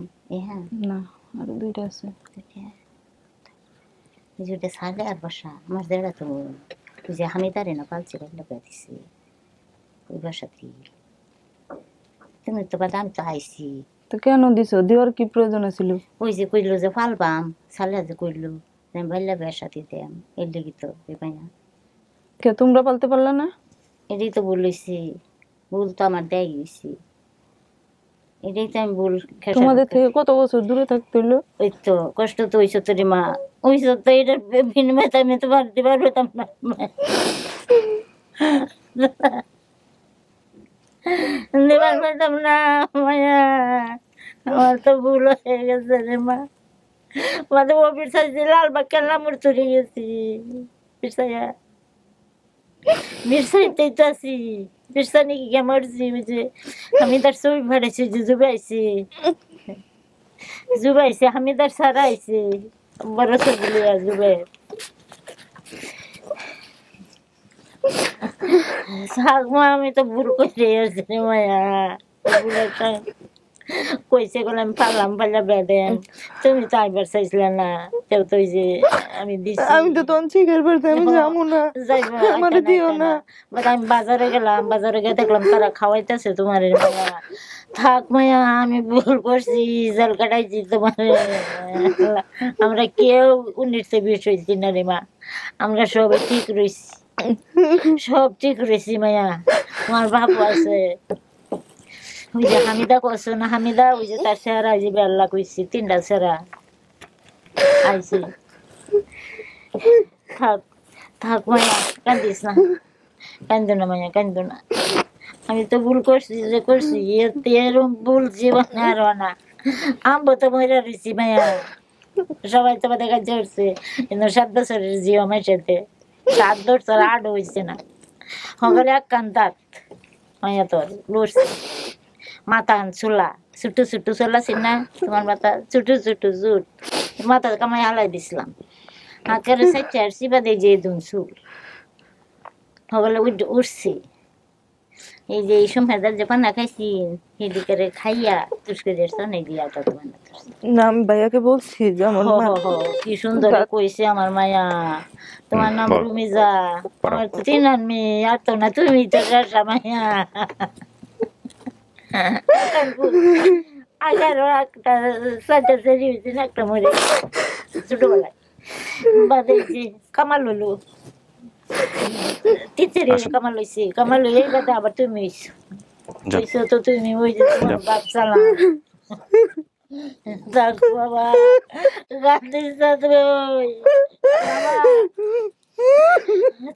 হ্যাঁ না আর দুইটা আছে যেটা সালে আর বসা আমার দেড়া তো ওই যে হামিদারে না পালছে লাগিয়ে দিছি ওই বাসাতে তুমি তো বাদ আমি তো আইসি তো কেন দিছো দেওয়ার কি প্রয়োজন ছিল ওই যে কইলো যে ফালবাম সালে যে কইলো বাইলা বেসা দিতাম এর লেগে তো না কে তোমরা পালতে পারলা না এটাই তো বলেছি ভুল তো আমার দেয় গেছি এটাই তো আমি ভুল তোমাদের থেকে কত বছর দূরে থাকতে হইলো ওই তো কষ্ট তো হইছে তোর মা হইছে তো এটার বিনিময়ে আমি তো বাড়তে পারতাম না দেবার পারতাম না মায়া আমার তো ভুল হয়ে গেছে রে মা মাঝে ও বিরসাইছি লালবাগ কেলাম চলে গেছি বিরসাইয়া বিরসাইতেই তো আছি বিরসানি কি মরছি বুঝে আমি তার ছবি ফাটাইছি যে জুবাইছে হামিদার সারা আইছে বড় ছবি জুবে আমি তো ভুল করে আসছি মায়া কইছে বলে আমি পারলাম পারলা বেদেন তুমি তো আইবার চাইছিলে না তেও তো যে আমি দিছি আমি তো তখন চিকের পড়তে আমি যাবো না আমার দিও না আমি বাজারে গেলাম বাজারে গিয়ে দেখলাম তারা খাওয়াইতেছে তোমার মায়া থাক মায়া আমি ভুল করছি জাল কাটাইছি তোমার আমরা কেউ 19-20 হয়েছি না রে মা আমরা সবাই ঠিক রয়েছি সব ঠিক রয়েছি মায়া তোমার বাবু আছে ওই যে হামিদা করছো না হামিদা ওই যে তার চেহারা ওই যে বেল্লা কইছি 3টা চেহারা আইছি থাক থাক মায়া কান্দিস না কান্দো না মায়া কান্দো না আমি তো ভুল করছি যে করছি এরকম ভুল জীবনে আরো না আমবো তো মরে রয়েছি মায়া সবাই তো দেখা যাচ্ছে কিন্তু 7 বছরের জীব আমার সাথে 7 বছর 8 হয়েছে না হগলে এক কান্দাত মায়া তোর লড়ছে মাথা চুলা ছোটো ছোটো চুলা চিনা তোমার মাথা ছোটো ছোটো জুট মাথা কামাই হালাই দিছিলাম হাতের সাইডে আর চিবা দিয়ে যে দুন চুল হগলে উঠছি এই যে এই সময় যে পান্না খাইছি হেডি করে খাইয়া তুসকে দেড়ছো নেই দিয়া তো তোমার না আমি ভাইয়াকে বলছি যে আমার মা কি সুন্দর কইছে আমার মায়া তোমার নাম রুমিজা আমার তো চিনান মেয়ে আর তো না তুমি তো রাসা মায়া 11 একটা সাথে সেরি হয়েছে না একটা মরে ছোটবেলায় বাদে যে কামাল হলো তিতেরি কামাল হয়েছে কামাল হয়ে বাদে আবার তুমি হয়েছো তো তুমি ওই যে তোমার বাপ চালাম দেখ বাবা গান্ধিস তুমি বাবা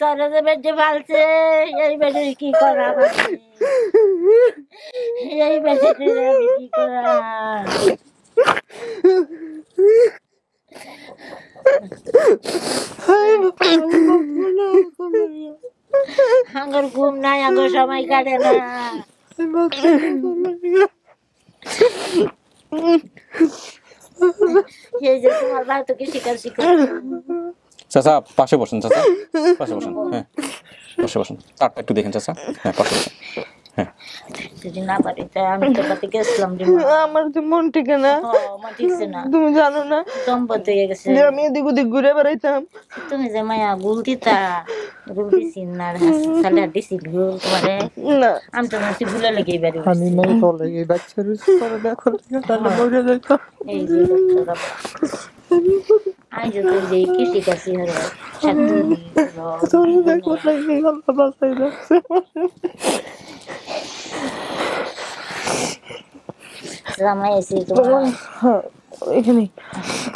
তোরা যে বেটে ফালছে এই বেটে কি করা এই বেটে আমি কি করা আঙ্গুর ঘুম নাই আঙ্গুর সময় কাটে না এই যে তোমার ভাই তো কি শিকার চাচা পাশে বসেন চাচা পাশে বসেন হ্যাঁ পাশে বসেন তারটা একটু দেখেন চাচা হ্যাঁ পাশে বসেন হ্যাঁ আমি তো কাছে গেছিলাম আমার তো মন ঠিক না তুমি জানো না আমি এদিক ওদিক ঘুরে বেড়াইতাম তুমি যে মায়া গুল দিতা গুল দিছি না সালে দিছি গুল তোমারে না আমি তো নাকি গুলা লেগে বেরি আমি নাই চলে এই বাচ্চার পরে দেখো তাহলে মরে যাইতো এই যে আই যে তো যে কি শিখাছি হরে শান্তি তোরে দেখো লাগি আল্লাহ বাঁচাই রাখছে এখানে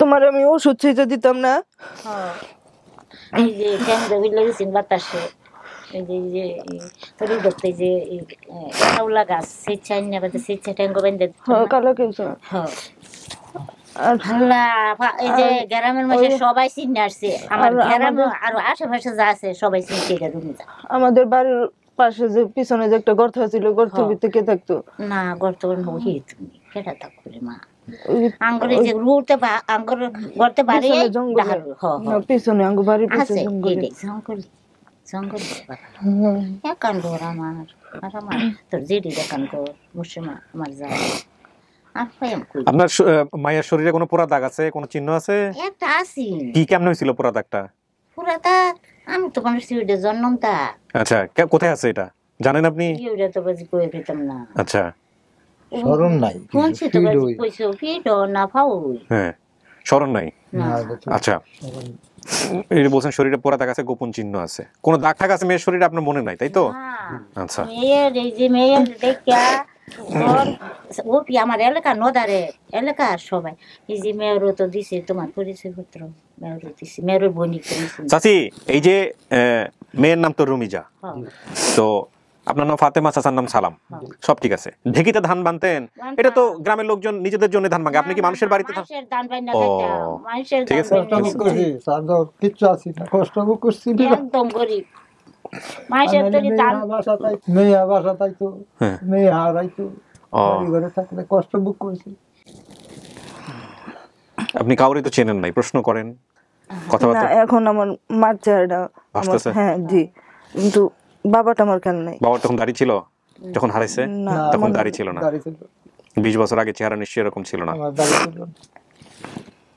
তোমার আমি ওষুধ ছেঁচে দিতাম না এই যে লেগেছেন বাতাসে এই যে তোর দেখতে যে কাউলা গাছ স্বেচ্ছায় নেবে স্বেচ্ছা ট্যাঙ্গো বেঁধে কালো কেউ এই যে গ্রামের মাঝে সবাই চিনে আসছে, আমার গ্রামে আরো আশেপাশে যা আছে সবাই চিনছে এটা রুমিজা। আমাদের বাড়ির পাশে যে পিছনে যে একটা গর্ত ছিল, গর্তের ভিতরে কে থাকতো? না গর্ত নহি, তুমি কেটা থাকো রে মা? আঙ্গুরে যে রুটে বা আঙ্গুর গর্তে বাড়ি জঙ্গল, পিছনে আঙ্গুর বাড়ির পিছনে জঙ্গল জঙ্গল একান ঘর আমার। আর আমার তোর যেটি দেখান ঘর মুসিমা আমার যা। আপনার মায়ের শরীরে কোনো পোড়া দাগ আছে, কোনো চিহ্ন আছে? একটা আছে। কি কেমন হয়েছিল পোড়া দাগটা? পোড়া দাগ আমি তো মানুষ সিউডে জন্মটা। আচ্ছা, কোথায় আছে এটা জানেন আপনি? সিউডে তো বাজি কই পেতাম না। আচ্ছা, শরণ নাই। কোন সে তো বাজি কইছো ফিডো না ফাউই? হ্যাঁ, শরণ নাই। আচ্ছা, এই বলছেন শরীরে পোড়া দাগ আছে, গোপন চিহ্ন আছে, কোন দাগ টাগ আছে মেয়ের শরীরে আপনার মনে নাই, তাই তো? আচ্ছা, মেয়ের এই যে মেয়ের দেখা ও কি আমার এলাকা নদারে এলাকা সবাই এই যে মেয়রও তো দিছে তোমার পরিচয় পত্র, মেয়রও দিছে, মেয়রের বনি করেছে। চাচি, এই যে মেয়ের নাম তো রুমিজা, তো আপনার নাম ফাতেমা, চাচার নাম সালাম, সব ঠিক আছে। ঢেকিতে ধান বানতেন, এটা তো গ্রামের লোকজন নিজেদের জন্য ধান ভাঙে, আপনি কি মানুষের বাড়িতে ধান বানা খাইতাম? মানুষের ঠিক আছে, কিচ্ছু আছে না, কষ্ট করছি একদম গরিব মানুষের তরি ধান মেয়ে বাসা তাইতো, মেয়ে হারাইতো, ঘরে থাকলে কষ্ট বুক করছি। আপনি কাউরে তো চেনেন নাই, প্রশ্ন করেন, কথাবার্তা। এখন আমার মার চেহারাটা, হ্যাঁ জি, কিন্তু বাবাটা আমার কেন নাই? বাবার তখন দাড়ি ছিল যখন হারাইছে? তখন দাড়ি ছিল না। 20 বছর আগে চেহারা নিশ্চয়ই এরকম ছিল না।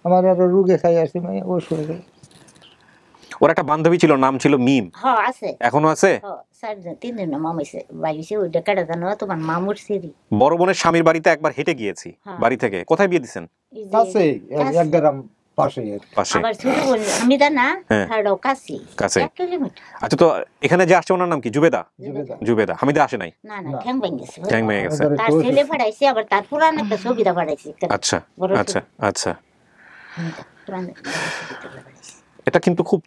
আমার আরো রোগে খাই আসছি, মানে ও শুয়ে গেল। ওর একটা বান্ধবী ছিল, নাম ছিল মিম। হ্যাঁ আছে, এখনো আছে? হ্যাঁ, 3 দিন মামাইছে বাইছে, ওইটা কেটে জানো তোমার মামুর সিরি। বড় বোনের স্বামীর বাড়িতে একবার হেঁটে গিয়েছি বাড়ি থেকে। কোথায় বিয়ে দিবেন? কাছে, এক গ্রাম পাশে। আবার ছোট বোন আমি দা না হাড়ো কাছে 1 কিলোমিটার। আচ্ছা, তো এখানে যে আসছে ওনার নাম কি? জুবেদা? জুবেদা। হামিদা আসে নাই? না না, ঠ্যাং ভেঙে গেছে। ঠ্যাং ভেঙে গেছে। তার ছেলে পড়াইছে, আবার তার পুরান একটা ছবিটা পড়াইছে। আচ্ছা আচ্ছা আচ্ছা, এটা কিন্তু খুব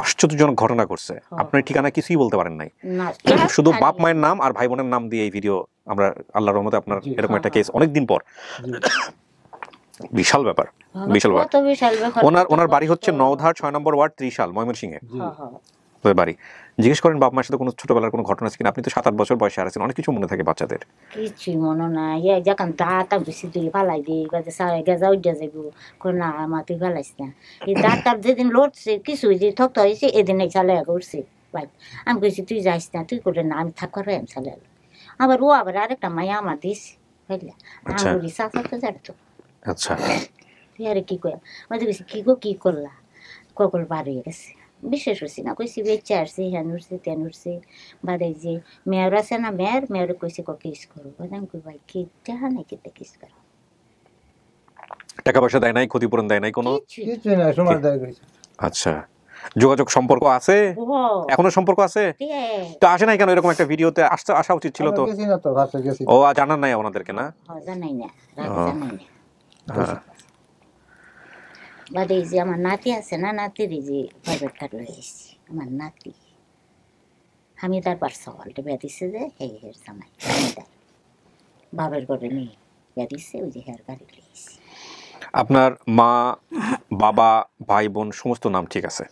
আশ্চর্যজনক ঘটনা ঘটছে। আপনার ঠিকানা কিছুই বলতে পারেন নাই, শুধু বাপ মায়ের নাম আর ভাই বোনের নাম দিয়ে এই ভিডিও আমরা, আল্লাহর রহমতে আপনার এরকম একটা কেস অনেকদিন পর। বিশাল ব্যাপার, বিশাল ব্যাপার। ওনার বাড়ি হচ্ছে নওধার 6 নম্বর ওয়ার্ড, ত্রিশাল, ময়মনসিংহে বাড়ি। জিজ্ঞেস করেন বাপ মায়ের সাথে কোনো ছোটবেলার কোনো ঘটনা আছে কিনা? আপনি তো 7-8 বছর বয়সে হারাছেন, অনেক কিছু মনে থাকে বাচ্চাদের। কিছুই মনে নাই, যখন দাঁত বেশি তুই ফালাই দিই গেজা উঠে যাবো, না মা তুই ফালাইস না। এই দাঁত যেদিন লড়ছে কিছু যে থক্ত হয়েছে, এদিন এই চালে উঠছে ভাই। আমি কইছি তুই যাইস না, তুই করে না, আমি থাকার আমি চালে। আবার ও আবার আরেকটা মায়া আমার দিস বুঝলা, আঙুরি চাচা তো জানতো। আচ্ছা, তুই আরে কি কয়া মাঝে কইছি কি গো কি করলা, ককল বার হয়ে গেছে। বিশেষ হয়েছি না, কইছি বেঁচে আসছি, হ্যান উঠছে তেন উঠছে। বাদে যে মেয়র আছে না, মেয়র কইছে কিস করো। আমি কই ভাই কি টাকা নাই, কেটে কিস করো? টাকা পয়সা দেয় নাই, ক্ষতিপূরণ দেয় নাই কোনো? কিছু না, সময় দেয় গেছে। আচ্ছা, যোগাযোগ সম্পর্ক আছে? এখনো সম্পর্ক আছে? তো আসে নাই কেন? এরকম একটা ভিডিওতে আসা উচিত ছিল তো। ও জানার নাই ওনাদেরকে? না জানাই না, জানাই না। বাদে যে আমার নাতি আছে না, নাতির যে প্রাইভেট কার্ড লয়ে এসেছি, আমার নাতি হামিদার পার্সওয়ালটা বিয়া দিচ্ছে যে হের জামাই হামিদার বাবার ঘরে নিয়ে বিয়া দিচ্ছে, ওই যে হের গাড়ি লয়ে এসেছি। আপনার মা, বাবা, ভাই বোন সমস্ত নাম ঠিক আছে?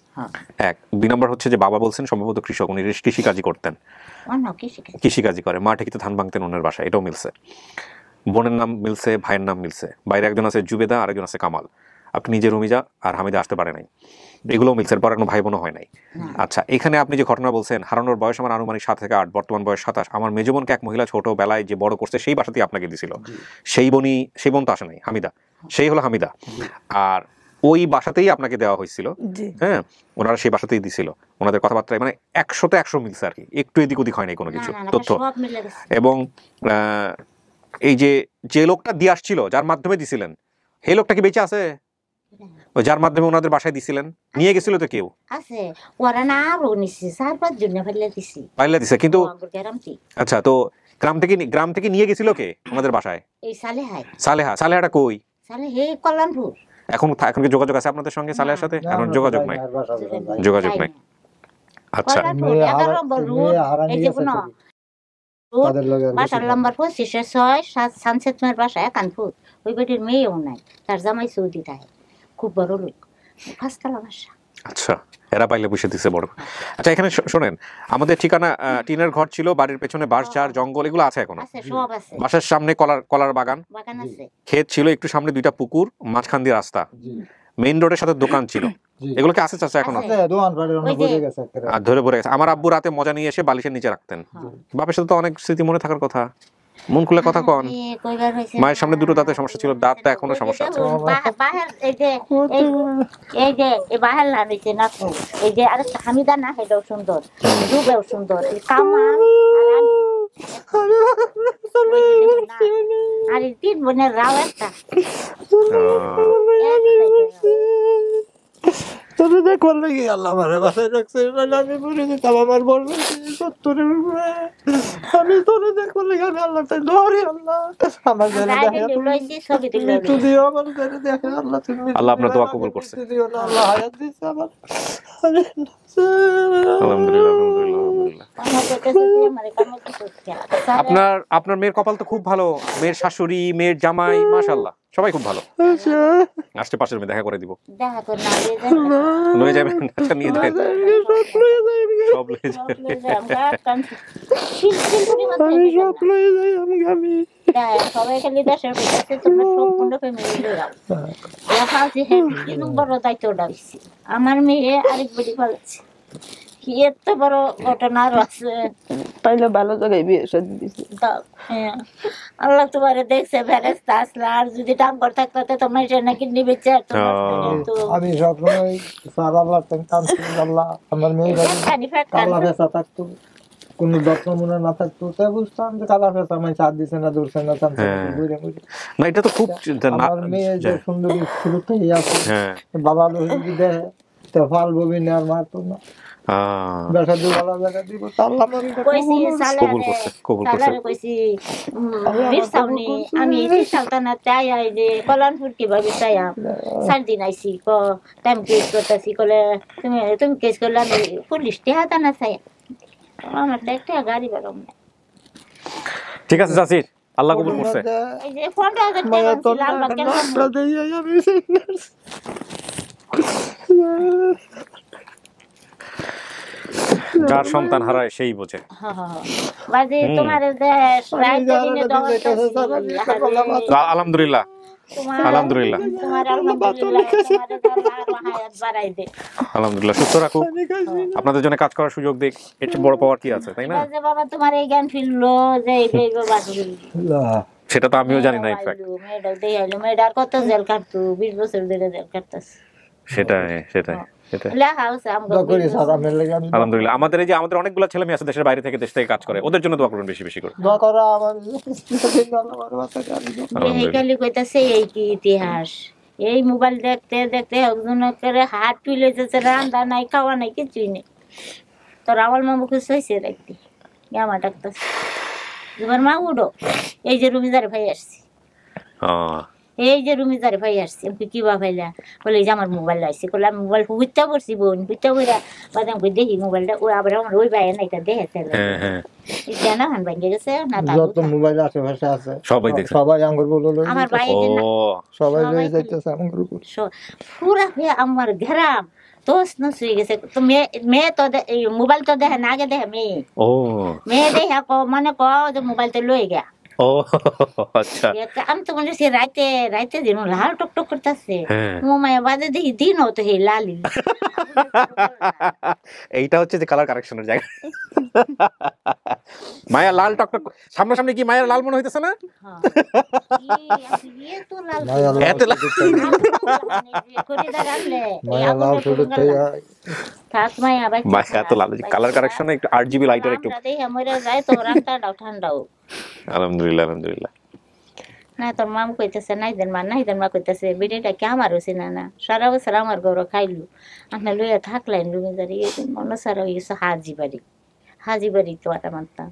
1 2 নম্বর হচ্ছে যে বাবা বলছেন সম্ভবত কৃষক, উনি কৃষিকাজই করতেন, কৃষিকাজই করে। মা ঠিকই তো ধান ভাঙতেন ওনার বাসায়, এটাও মিলছে। বোনের নাম মিলছে, ভাইয়ের নাম মিলছে। বাইরে একজন আছে জুবেদা, আরেকজন আছে কামাল। আপনি নিজে রুমিজা আর হামিদা আসতে পারে নাই, এগুলোও মিলছে। পরে কোনো ভাই বোনও হয় নাই। আচ্ছা, এখানে আপনি যে ঘটনা বলছেন, হারানোর বয়স আমার আনুমানিক 7 থেকে 8, বর্তমান বয়স 27। আমার মেজ বোনকে এক মহিলা ছোটবেলায় যে বড় করছে সেই বাসাতেই আপনাকে দিছিল। সেই বোন তো আসে নাই, হামিদা, সেই হলো হামিদা। আর ওই বাসাতেই আপনাকে দেওয়া হয়েছিল। হ্যাঁ, ওনারা সেই বাসাতেই দিছিল। ওনাদের কথাবার্তায় মানে 100তে 100 মিলছে আর কি, একটু এদিক ওদিক হয় নাই কোনো কিছু তথ্য। এবং এই যে লোকটা দিয়ে আসছিল, যার মাধ্যমে দিছিলেন, সেই লোকটা কি বেঁচে আছে? যার মাধ্যমে ওনাদের বাসায় দিছিলেন, নিয়ে গেছিল তো কেউ? আছে, ওরা না আরো নিছে 4-5 জন পাইলা দিছে কিন্তু। আচ্ছা, তো গ্রাম থেকে নিয়ে গেছিল কে ওনাদের বাসায়? এই সালেহাটা কই? সালেহা কল্যাণপুর। এখন কি যোগাযোগ আছে আপনাদের সঙ্গে সালেহার সাথে? এখন যোগাযোগ নাই। আচ্ছা, ফুট, বাসার নাম্বার 25/6 সানসেট মেয়ের বাসা 51 ফুট। ওই বেটির মেয়েও নাই, তার জামাই সৌদি থাকে, খুব বড় লোক, ফাঁসতলা বাসা। আচ্ছা, এরা পাইলে বসে দিছে বড়। আচ্ছা, এখানে শোনেন, আমাদের ঠিকানা টিনের ঘর ছিল, বাড়ির পেছনে বাঁশঝাড় জঙ্গল এগুলো আছে এখনো? সব আছে। বাসার সামনে কলার বাগান আছে, ক্ষেত ছিল, একটু সামনে 2টা পুকুর, মাঝখান দিয়ে রাস্তা, মেইন রোডের সাথে দোকান ছিল। এগুলো কি আছে চাচা এখনো? আর ধরে পড়ে গেছে। আমার আব্বু রাতে মজা নিয়ে এসে বালিশের নিচে রাখতেন। বাপের সাথে তো অনেক স্মৃতি মনে থাকার কথা, মন খুলে কথা কন। মায়ের সামনে 2টো দাঁতের সমস্যা ছিল, দাঁতটা এখনো সমস্যা আছে। এই যে বাহার না হইছে না, এই যে আরেকটা হামিদা না, সেটাও সুন্দর, রূপেও সুন্দর, কামাল আর 3 বোনের রাও একটা। তোরে দেখবার লাগে আল্লাহ আমারে বাসায় রাখছে, আমি মরে যেতাম। আমার বলবে 70-এর উপরে, আমি তোরে দেখবার লাগে আমি আল্লাহ তাই ধরে। আল্লাহ আমার জানে দেখে, একটু দিও আমার জানে দেখে। আল্লাহ তুমি, আল্লাহ আপনার দোয়া কবুল করছে। আল্লাহ হায়াত দিছে আমার। আপনার মেয়ের কপাল তো খুব ভালো, মেয়ের শাশুড়ি, মেয়ের জামাই, মাশাআল্লাহ সবাই খুব ভালো। আসতে পাশের মেয়ে দেখা করে দিব, লয়ে যাবেন। আচ্ছা, নিয়ে যাবেন, সব লয়ে যাবেন। সবাই খালি দেশের সম্পূর্ণ ফ্যামিলি বড় দায়িত্বটা বেশি। আমার মেয়ে আরেক বেটি পালাচ্ছে, কি এত বড় ঘটনা আরো আছে। পাইলে ভালো জায়গায় বিয়ে শাদী দিছে। আল্লাহ তোমারে দেখছে, ফেরেশতা আসলে। আর যদি টাঙ্গর থাকতো তো মাইসে নাকি নিবে চার। আমি সবসময় আল্লাহ আল্লাহ আমার মেয়ের কালা ফেসা থাকতো, কোন যত্ন মনে না থাকতো, তাই বুঝতাম যে কালা ফেসা আমি চার দিছে না, দূরছে না, না এটা তো খুব। আমার মেয়ে যে সুন্দরী শুরুতেই আছে, বাবা লোহি দেয় তো ফাল ববি নেওয়ার মারতো না। আমি কল্যাণপুর কিভাবে চাইয়াম 4 দিন আইসি, টাইম কেস করতেছি, কলে তুমি কেস করলে আমি পুলিশ টেহাতা না চাই, আমার তো একটা গাড়ি বেরোম না। ঠিক আছে চাচি, আল্লাহ কবুল করছে। এই যে 15,000 যার সন্তান হারায় সেই বোঝে। আলহামদুলিল্লাহ, আলহামদুলিল্লাহ, আলহামদুলিল্লাহ, সুস্থ রাখুক, আপনাদের জন্য কাজ করার সুযোগ দিক, এর চেয়ে বড় পাওয়ার কি আছে, তাই না? বাবা তোমার এই জ্ঞান ফিরলো যে সেটা তো আমিও জানি না। ইনফ্যাক্ট মেয়েটার কত জেল কাটতো, 20 বছর ধরে জেল কাটতেছে। সেটাই সেটাই আলহামদুলিল্লাহ। আমাদের এই যে আমাদের অনেকগুলো ছেলে মেয়ে আছে দেশের বাইরে থেকে, দেশ থেকে কাজ করে, ওদের জন্য দোয়া করুন বেশি বেশি করে। কইতাছে এই কি ইতিহাস, এই মোবাইল দেখতে দেখতে একজনের হাত তুলে যাচ্ছে, রান্না নাই, খাওয়া নাই, কিছুই নেই। তোর আমার মা মুখে সইছে রাখতে আমার ডাক্তার, তোমার মা উঠো, এই যে রুমিদারে ভাই আসছি, এই যে রুমিদারে ভাই আসছি। আমি কিবা ভাইলা, বলে এই যে আমার মোবাইল আসছি, বলে আমি মোবাইল হুইটা পড়ছি, বোন হুইটা পড়া বাদ আমি দেখি মোবাইলটা, ওই আবার আমার ওই ভাই না এটা দেখেছে জানা হান ভাঙ্গে গেছে না, যত মোবাইল আশেপাশে আছে সবাই দেখছে, সবাই আঙ্গুর বলে আমার ভাই সবাই লয়ে যাইতেছে আঙ্গুর পুরা আমার ঘেরাম তোস নষ্ট হয়ে গেছে। তো মেয়ে তো মোবাইল তো দেখে না, আগে দেখে মেয়ে দেখে মানে যে মোবাইল তো লয়ে গা। আচ্ছা, আমি তো মনে হচ্ছে রাইতে দিন লাল টকটক করতেছে, মায়া বাদে দেখি দিন তো হে লালি। এইটা হচ্ছে যে কালার কারেকশনের জায়গা। মায়া লাল টকটক, সামনাসামনি কি মায়ের লাল মনে হইতেছে না? কালার কারেকশন একটু RGB লাইটার একটু ঠান্ডাও। আলহামদুলিল্লাহ, আলহামদুলিল্লাহ। না তোর মাম কইতেছে নাইদের মা কইতেছে বিড়িটা কে আমার হচ্ছে না সারা বছর আমার গরু খাইলু, আপনার লইয়া থাকলেন রুমিদারি মনে সারা হয়ে গেছে হাজি বাড়ি তো আটা মানতাম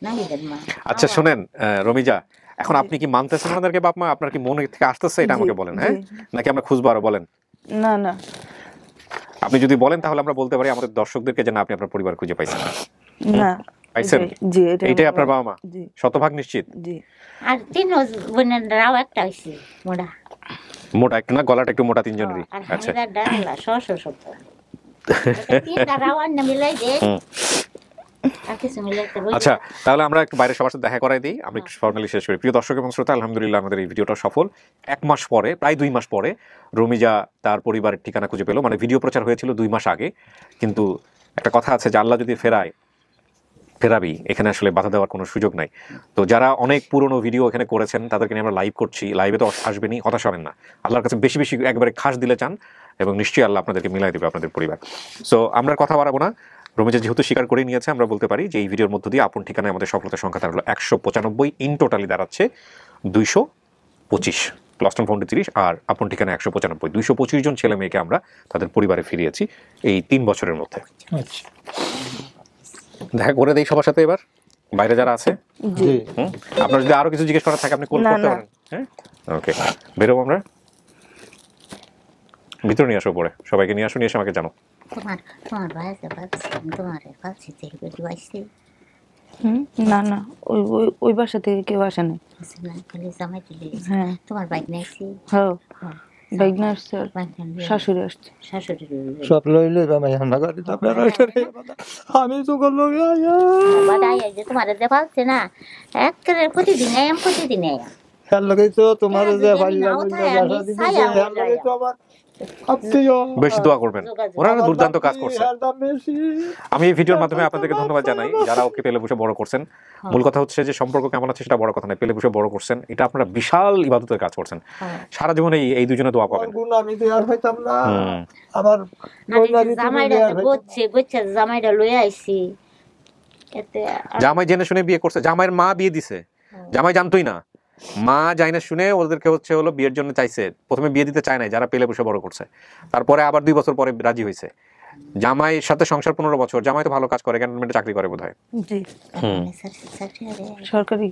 নাইদের মা। আচ্ছা শোনেন রমিজা, এখন আপনি কি মানতেছেন ওনাদেরকে বাপ মা? আপনার কি মনে থেকে আসতেছে এটা আমাকে বলেন, হ্যাঁ, নাকি আমরা খুঁজবো আরো? বলেন। না না, আপনি যদি বলেন তাহলে আমরা বলতে পারি আমাদের দর্শকদেরকে যে না, আপনি আপনার পরিবার খুঁজে পাইছেন না। পাইছেন? জি, এইটাই আপনার বাবা মা শতভাগ নিশ্চিত? জি। আর তিন বোনেরাও একটা হইছে মোড়া মোটা একটু না, গলাটা একটু মোটা তিনজনেরই। আচ্ছা ডালা শশ শব্দ তিনটা রাওয়ান না মিলাই দে। আচ্ছা তাহলে আমরা একটু বাইরে সবার সাথে দেখা করাই দিই, আমরা একটু ফর্মালি শেষ করি। প্রিয় দর্শক এবং শ্রোতা, আলহামদুলিল্লাহ আমাদের এই ভিডিওটা সফল। 1 মাস পরে, প্রায় 2 মাস পরে রুমিজা তার পরিবারের ঠিকানা খুঁজে পেল। মানে ভিডিও প্রচার হয়েছিল 2 মাস আগে, কিন্তু একটা কথা আছে যে আল্লাহ যদি ফেরাবি, এখানে আসলে বাধা দেওয়ার কোনো সুযোগ নাই। তো যারা অনেক পুরনো ভিডিও এখানে করেছেন তাদেরকে নিয়ে আমরা লাইভ করছি, লাইভে তো আসবেনই, হতাশ হবেন না। আল্লাহর কাছে বেশি বেশি একবারে খাস দিলে চান এবং নিশ্চয়ই আল্লাহ আপনাদেরকে মিলাই দেবে আপনাদের পরিবার। সো আমরা কথা বাড়াবো না, রুমিজা যেহেতু স্বীকার করে নিয়েছে, আমরা বলতে পারি যে এই ভিডিওর মধ্য দিয়ে আপন ঠিকানায় আমাদের সফলতার সংখ্যা দাঁড়ালো 195, ইন টোটালি দাঁড়াচ্ছে 225, লস্ট অ্যান্ড ফাউন্ড 30 আর আপন ঠিকানা 195, 225 জন ছেলে মেয়েকে আমরা তাদের পরিবারে ফিরিয়েছি এই 3 বছরের মধ্যে। দেখা করে দেই সবার সাথে এবার, বাইরে যারা আছে। আপনার যদি আরো কিছু জিজ্ঞেস করার থাকে আপনি কল করতে পারেন। হ্যাঁ ওকে, বেরোবো আমরা, ভিতরে নিয়ে আসো, পরে সবাইকে নিয়ে আসো, নিয়ে এসে আমাকে জানো। তোমার ভাই আছে তোমারে পাচ্ছি থেকে দিবাইছি। না না, ওই বাসা থেকে কেউ আসে না, খালি জামাই দিলে। হ্যাঁ তোমার বাইক নাইছি? হ্যাঁ বাইক না আসছে, শাশুড়ি আসছে। শাশুড়ি সব লইলে আমি হান্না করি, আমি তো করলো যে তোমার যে পাচ্ছে না একেবারে প্রতিদিন আয়াম প্রতিদিন আয়াম খেয়াল লাগাই তো তোমার যে বেশি দোয়া করবেন, ওরা দুর্দান্ত কাজ করছে। আমি এই ভিডিওর মাধ্যমে আপনাদেরকে ধন্যবাদ জানাই যারা ওকে পেলে বসে বড় করছেন। মূল কথা হচ্ছে যে সম্পর্ক কেমন আছে সেটা বড় কথা নয়, পেলে বসে বড় করছেন, এটা আপনারা বিশাল ইবাদতের কাজ করছেন। সারা জীবনে এই দুজনে দোয়া পাবেন। আমি তো আর হইতাম না, আমার জামাইটা বলছে জামাইটা লয়ে আইছি, এতে জামাই জেনে শুনে বিয়ে করছে, জামাইয়ের মা বিয়ে দিছে, জামাই জানতোই না, মা যাই না শুনে ওদেরকে হলো বিয়ের জন্য চাইছে। প্রথমে বিয়ে দিতে চায় নাই, যারা পেলে বসে বড় করছে, তারপরে আবার 2 বছর পরে রাজি হয়েছে। জামাইয়ের সাথে সংসার 15 বছর, জামাই তো ভালো কাজ করে, ক্যান্টনমেন্টে চাকরি করে বোধহয়। জি সরকারি।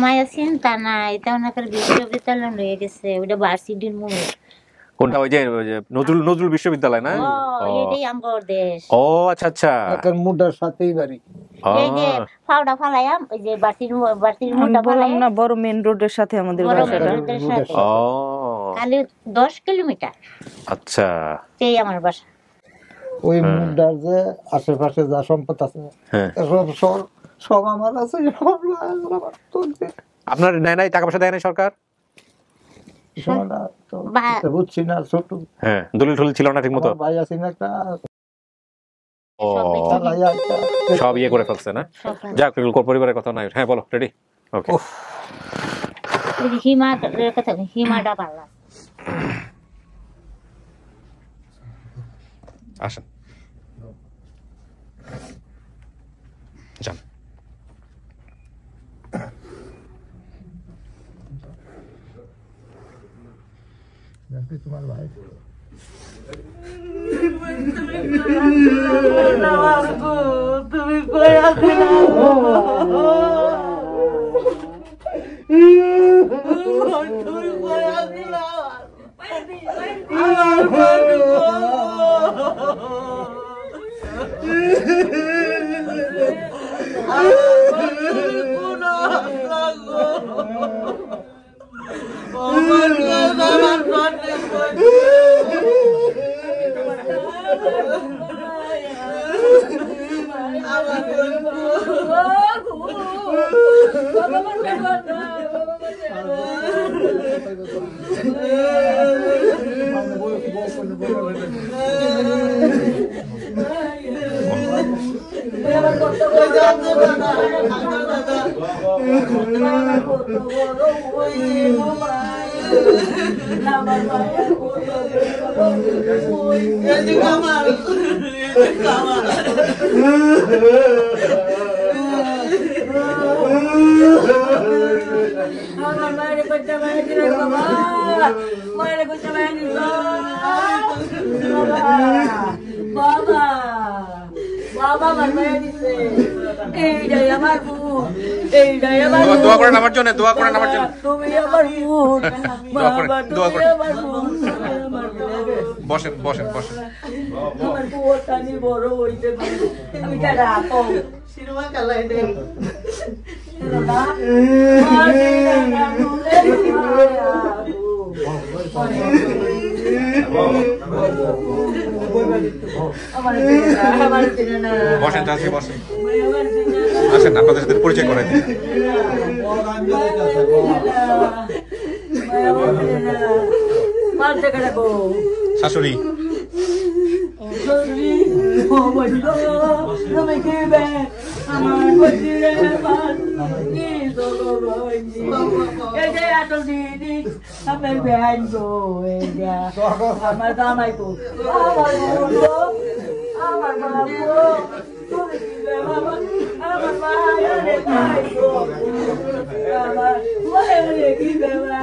মায়া চিন্তা নাই, তা ওনাকে বিশ্ববিদ্যালয় লয়ে গেছে, ওটা ভার্সিটির মুখ। কোনটা? ওই যে নজরুল বিশ্ববিদ্যালয় না? এটাই আমগর দেশ। ও আচ্ছা আচ্ছা, একার মুডার সাথেই বাড়ি। এই যে ফাউডা ফালায়াম, ওই যে বার্সিটির মুডা ফালায়াম না, বড় মেইন রোডের সাথে আমাদের বাসাটা। ও খালি 10 কিলোমিটার। আচ্ছা, এই আমার বাসা। ওই মুডার যে আশেপাশে যা সম্পদ আছে সব আমার আছে। আপনার নেয় নাই, টাকা পয়সা দেয় নাই সরকার? বুঝছি না, ছোট হ্যাঁ দলিল টলিল ছিল না ঠিক মতো। ভাই আছে না একটা, সব ইয়ে করে ফেলছে না। যাক, পরিবারের কথা নাই। হ্যাঁ বলো, রেডি? ওকে। হিমার কথা, হিমাটা পারলাম। আসেন যান। তোমার ভাই তুমি কই আছিলা? তুমি কই আছিলা? দোয়া করেন আমার জন্য, দোয়া করেন আমার জন্য। তুমি আমার বসেন বসেন বসেন। আমার কুয়োটা নি বড় হইতে পারে আমি কেডা কম সিনেমা খেলাই দেন বসেন চাচি বসেন। আসেন আপনাদের সাথে পরিচয় করে দিন। শাশুড়ি আমার জামাই তো আমার আমার মায়া রে ভাই গো আমার মায়া রে কি বেলা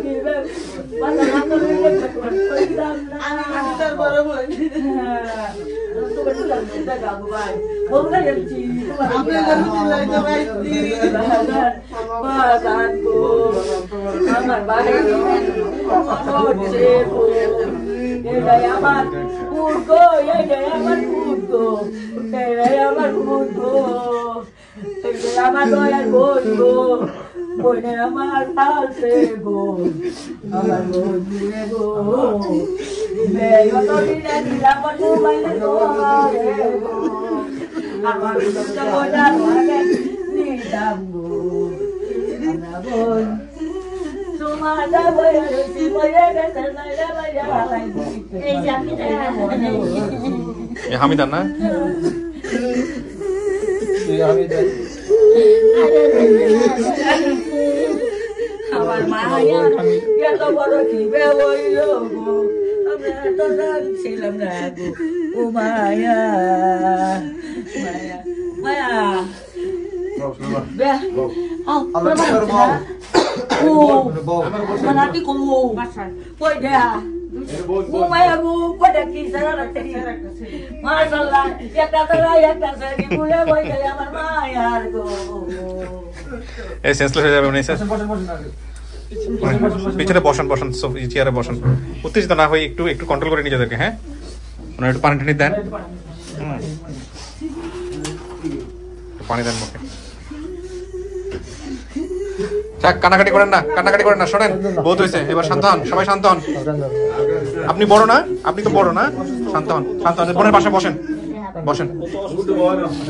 কি বেলা বাবা হাত ধরে কইতাম না আমি তার বড় ভাই তো বড় লাগছে গাবু ভাই বলতে গেছি আপনি জানেন লাইতে ভাইছি বাগান গো আমার ভাই হচ্ছে গো এই আমার পুরো এই আমার পুরো এই আমার পুরো এই আমার দয়ার বন্ধু বনে আমার পাশে গো আমার বন্ধু গো এই অতদিনে দিলাম মোবাইলে গো আমার বন্ধুটা লাগে নিলাম গো আমার বোন সুমাদা বয়া রসি বয়া গেছে না বয়া এই জামি হামিদা না আমার মায়া এত বড় কি হইল গো আমরা তো জানছিলাম না গো ও মায়া মায়া মায়া manati ko pwede Bumaya mo pwede kisara natin Masalah yakta sa gimula boy kaya আমার মায়ার গো এই সেন্সলেস হয়ে যাবে উনি স্যার পিছনে বসেন বসেন চেয়ারে বসেন উত্তেজিত না হয়ে একটু একটু কন্ট্রোল করে নিজেদেরকে হ্যাঁ ওনার একটু পানি টানি দেন পানি দেন মুখে যাক কানাকাটি করেন না শোনেন বহুত হয়েছে এবার শান্ত হন সবাই শান্ত হন আপনি বড় না আপনি তো বড় না শান্ত হন বোনের পাশে বসেন বসেন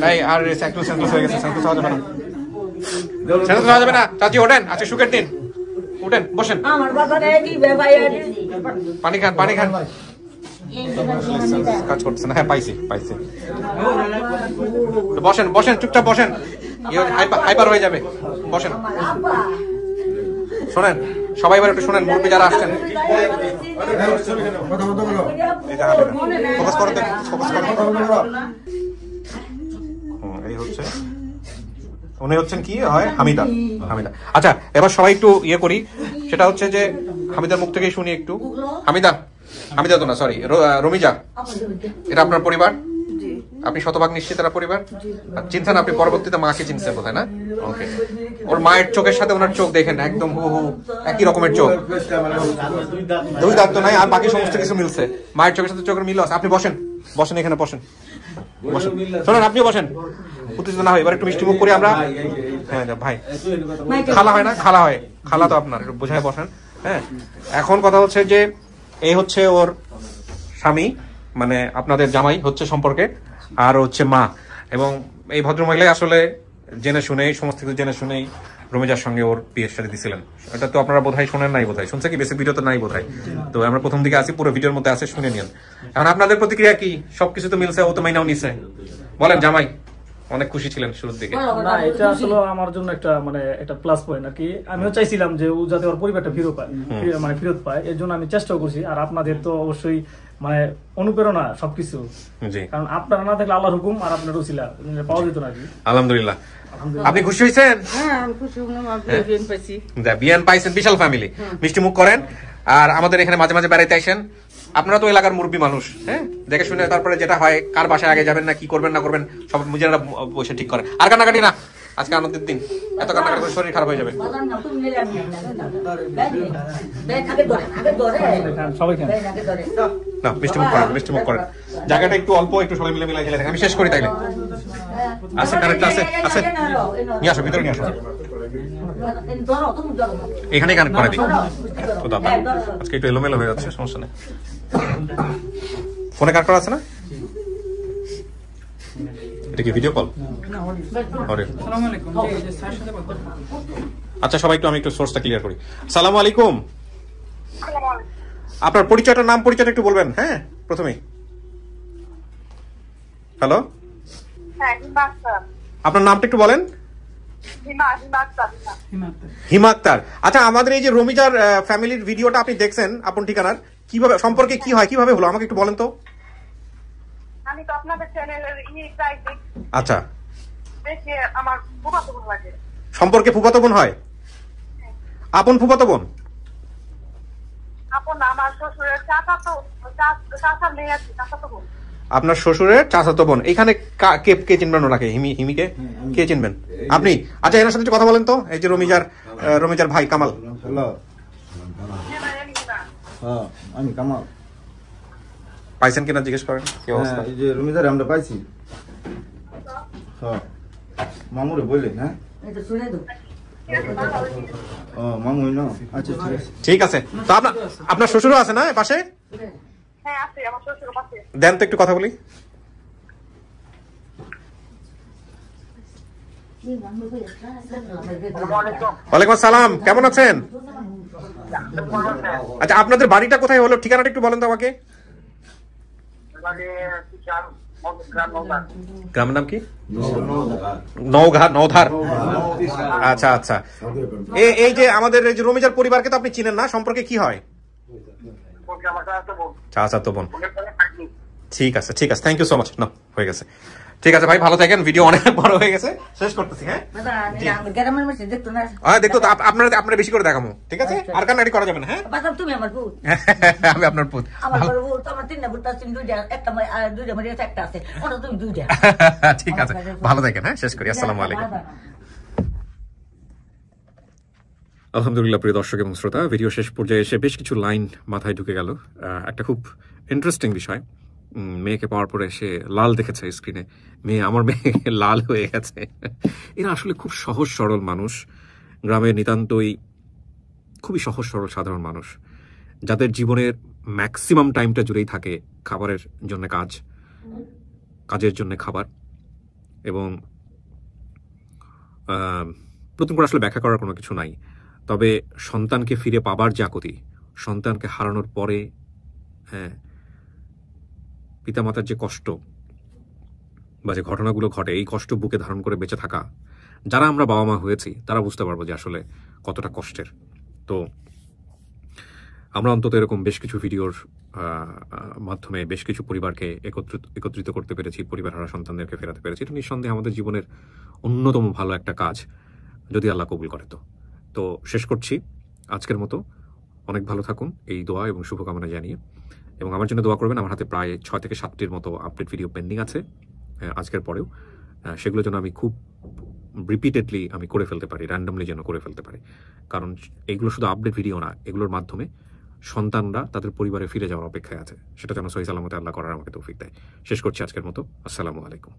এই আর সেন্সলেস হয়ে গেছে সেন্সলেস হওয়া যাবে না চাচি ওঠেন আজকে সুখের দিন উঠেন বসেন আমার বাবা রে কি বেবাই পানি খান কাজ করতেছে না হ্যাঁ পাইছি বসেন চুপচাপ বসেন হাইপার হয়ে যাবে বসেন শোনেন সবাই এবার একটু শোনেন মুরব্বী যারা আসছেন এই হচ্ছে উনি হচ্ছেন কি হয় হামিদা আচ্ছা এবার সবাই একটু ইয়ে করি সেটা হচ্ছে যে হামিদার মুখ থেকেই শুনি একটু হামিদা তো না সরি রমিজা এটা আপনার পরিবার আপনি শতভাগ নিশ্চিত এরা পরিবার চিনছেন আপনি পরবর্তীতে মাকে চিনছেন বোধহয় না ওকে ওর মায়ের চোখের সাথে ওনার চোখ দেখেন একদম হু একই রকমের চোখ দুই দাঁত তো নাই আর বাকি সমস্ত কিছু মিলছে মায়ের চোখের সাথে চোখের মিল আছে আপনি বসেন এখানে বসেন শোনেন আপনিও বসেন উত্তেজিত না হয় এবার একটু মিষ্টি মুখ করি আমরা হ্যাঁ ভাই খালা হয় না খালা তো আপনার একটু বোঝায় বসেন হ্যাঁ এখন কথা হচ্ছে যে এই হচ্ছে ওর স্বামী মানে আপনাদের জামাই হচ্ছে সম্পর্কে আর হচ্ছে মা এবং এই ভদ্রমহিলাই আসলে জেনে শুনেই সমস্ত কিছু জেনে শুনেই রমিজার সঙ্গে ওর বিয়ের সাথে দিয়েছিলেন এটা তো আপনারা বোধহয় শোনেন নাই বোধহয় শুনছে কি বেশি ভিডিও তো নাই বোধহয় তো আমরা প্রথম দিকে আছি পুরো ভিডিওর মধ্যে আছে শুনে নিন এখন আপনাদের প্রতিক্রিয়া কি সবকিছু তো মিলছে ও তো মাইনাও নিছে বলেন জামাই অনেক খুশি ছিলেন শুরুর দিকে না এটা আসলে আমার জন্য একটা মানে একটা প্লাস পয়েন্ট আর কি আমিও চাইছিলাম যে ও যাতে ওর পরিবারটা ফেরত পায় এর জন্য আমি চেষ্টাও করছি আর আপনাদের তো অবশ্যই মানে অনুপ্রেরণা সবকিছু কারণ আপনারা না থাকলে আল্লাহর হুকুম আর আপনার উসিলা পাওয়া যেত না আলহামদুলিল্লাহ আপনি খুশি হয়েছেন হ্যাঁ আমি খুশি হলাম বিয়ান পাইছি বিয়ান পাইছেন বিশাল ফ্যামিলি মিষ্টি মুখ করেন আর আমাদের এখানে মাঝে মাঝে বেড়াইতে আসেন আপনারা তো এলাকার মুরব্বী মানুষ হ্যাঁ দেখে শুনে তারপরে যেটা হয় কার বাসায় আগে যাবেন না কি করবেন না করবেন সব নিজেরা বসে ঠিক করেন আর কান্নাকাটি না আজকে আনন্দের দিন, এত কান্নাকাটি করে শরীর খারাপ হয়ে যাবে। না মিষ্টি মুখ করেন, মিষ্টি মুখ করেন। জায়গাটা একটু অল্প, একটু সবাই মিলে মিলে খেলে থাকে। আমি শেষ করি তাইলে। আছে কারেক্ট আছে, আছে নিয়ে আসো, ভিতরে নিয়ে আসো। এখানেই কানেক্ট করে দিই। তো দাদা আজকে একটু এলোমেলো হয়ে যাচ্ছে, সমস্যা নেই। ফোনে কানেক্ট করা আছে না? এটা কি ভিডিও কল? আচ্ছা সবাই একটু, আমি একটু সোর্সটা ক্লিয়ার করি। আসসালামু আলাইকুম। আপনার পরিচয়টা, নাম পরিচয়টা একটু বলবেন। হ্যাঁ প্রথমেই হ্যালো, আপনার নামটা একটু বলেন। হিমা আক্তার। আচ্ছা আমাদের এই যে রমিজার ফ্যামিলির ভিডিওটা আপনি দেখছেন আপন ঠিকানার, কিভাবে সম্পর্কে কি হয়, কিভাবে হলো আমাকে একটু বলেন তো। আমি তো আপনাদের চ্যানেলের প্রায় দেখি। আচ্ছা দেখে আমার ফুফাতো বোন লাগে। সম্পর্কে ফুফাতো বোন হয়? আপন ফুফাতো বোন? আপন আমার শ্বশুরের চাচার মেয়ে আছে, চাচাতো বোন। আপনার শ্বশুরের চাচাতো বোন। এখানে কে চিনবেন ওনাকে? হিমিকে কে চিনবেন আপনি? আচ্ছা এনার সাথে একটু কথা বলেন তো, এই যে রমিজার ভাই কামাল। হ্যালো, আমি কামাল। পাইছেন কিনা জিজ্ঞেস করেন। কি অবস্থা? এই যে রমিজার আমরা পাইছি। হ্যাঁ মামুরে বললেন। হ্যাঁ ও মামুই না। আচ্ছা ঠিক আছে। তো আপনার শ্বশুরও আছে না পাশে? হ্যাঁ আছে, আমার শ্বশুর পাশে। দেন তো একটু কথা বলি। ওয়ালাইকুম আসসালাম, কেমন আছেন? আচ্ছা আপনাদের বাড়িটা কোথায় হলো, ঠিকানাটা একটু বলেন তো আমাকে। গ্রামের নাম কি? নওধার। আচ্ছা আচ্ছা। এই যে আমাদের এই যে রমিজার পরিবারকে তো আপনি চিনেন না, সম্পর্কে কি হয়? চাচাতো বোন। ঠিক আছে ঠিক আছে, থ্যাংক ইউ সো মাচ। না হয়ে গেছে, ঠিক আছে ভাই, ভালো থাকেন। ভিডিও অনেক বড় হয়ে গেছে, শেষ করতেছি। হ্যাঁ দেখতো আপনারা বেশি করে দেখাবো, ঠিক আছে? আর কান্নাকাটি করা যাবে না। হ্যাঁ তুমি আমার পুত, আমি আপনার পুত। ঠিক আছে, ভালো থাকেন। হ্যাঁ শেষ করি, আসসালামু আলাইকুম। আলহামদুলিল্লাহ প্রিয় দর্শক এবং শ্রোতা, ভিডিও শেষ পর্যায়ে এসে বেশ কিছু লাইন মাথায় ঢুকে গেল। একটা খুব ইন্টারেস্টিং বিষয়, মেয়েকে পাওয়ার পরে সে লাল দেখেছে স্ক্রিনে, আমার মেয়ে লাল হয়ে গেছে। এরা আসলে খুব সহজ সরল মানুষ, গ্রামের নিতান্তই খুবই সহজ সরল সাধারণ মানুষ, যাদের জীবনের ম্যাক্সিমাম টাইমটা জুড়েই থাকে খাবারের জন্য কাজের জন্য খাবার, এবং নতুন করে আসলে ব্যাখ্যা করার কোনো কিছু নাই। তবে সন্তানকে ফিরে পাবার যে আকুতি, সন্তানকে হারানোর পরে হ্যাঁ পিতামাতার যে কষ্ট বা যে ঘটনাগুলো ঘটে, এই কষ্ট বুকে ধারণ করে বেঁচে থাকা, যারা আমরা বাবা মা হয়েছি তারা বুঝতে পারবো যে আসলে কতটা কষ্টের। তো আমরা অন্তত এরকম বেশ কিছু ভিডিওর মাধ্যমে বেশ কিছু পরিবারকে একত্রিত করতে পেরেছি, পরিবার হারা সন্তানদেরকে ফেরাতে পেরেছি। এটা নিঃসন্দেহে আমাদের জীবনের অন্যতম ভালো একটা কাজ, যদি আল্লাহ কবুল করে। তো শেষ করছি আজকের মতো। অনেক ভালো থাকুন, এই দোয়া এবং শুভকামনা জানিয়ে, এবং আমার জন্য দোয়া করবেন। আমার হাতে প্রায় 6 থেকে 7টির মতো আপডেট ভিডিও পেন্ডিং আছে আজকের পরেও, সেগুলো যেন আমি খুব রিপিটেডলি আমি করে ফেলতে পারি, র্যান্ডমলি যেন করে ফেলতে পারি। কারণ এগুলো শুধু আপডেট ভিডিও না, এগুলোর মাধ্যমে সন্তানরা তাদের পরিবারে ফিরে যাওয়ার অপেক্ষায় আছে, সেটা যেন সহি সালামতে আল্লাহ করার আমাকে তৌফিক দেয়। শেষ করছি আজকের মতো, আসসালামু আলাইকুম।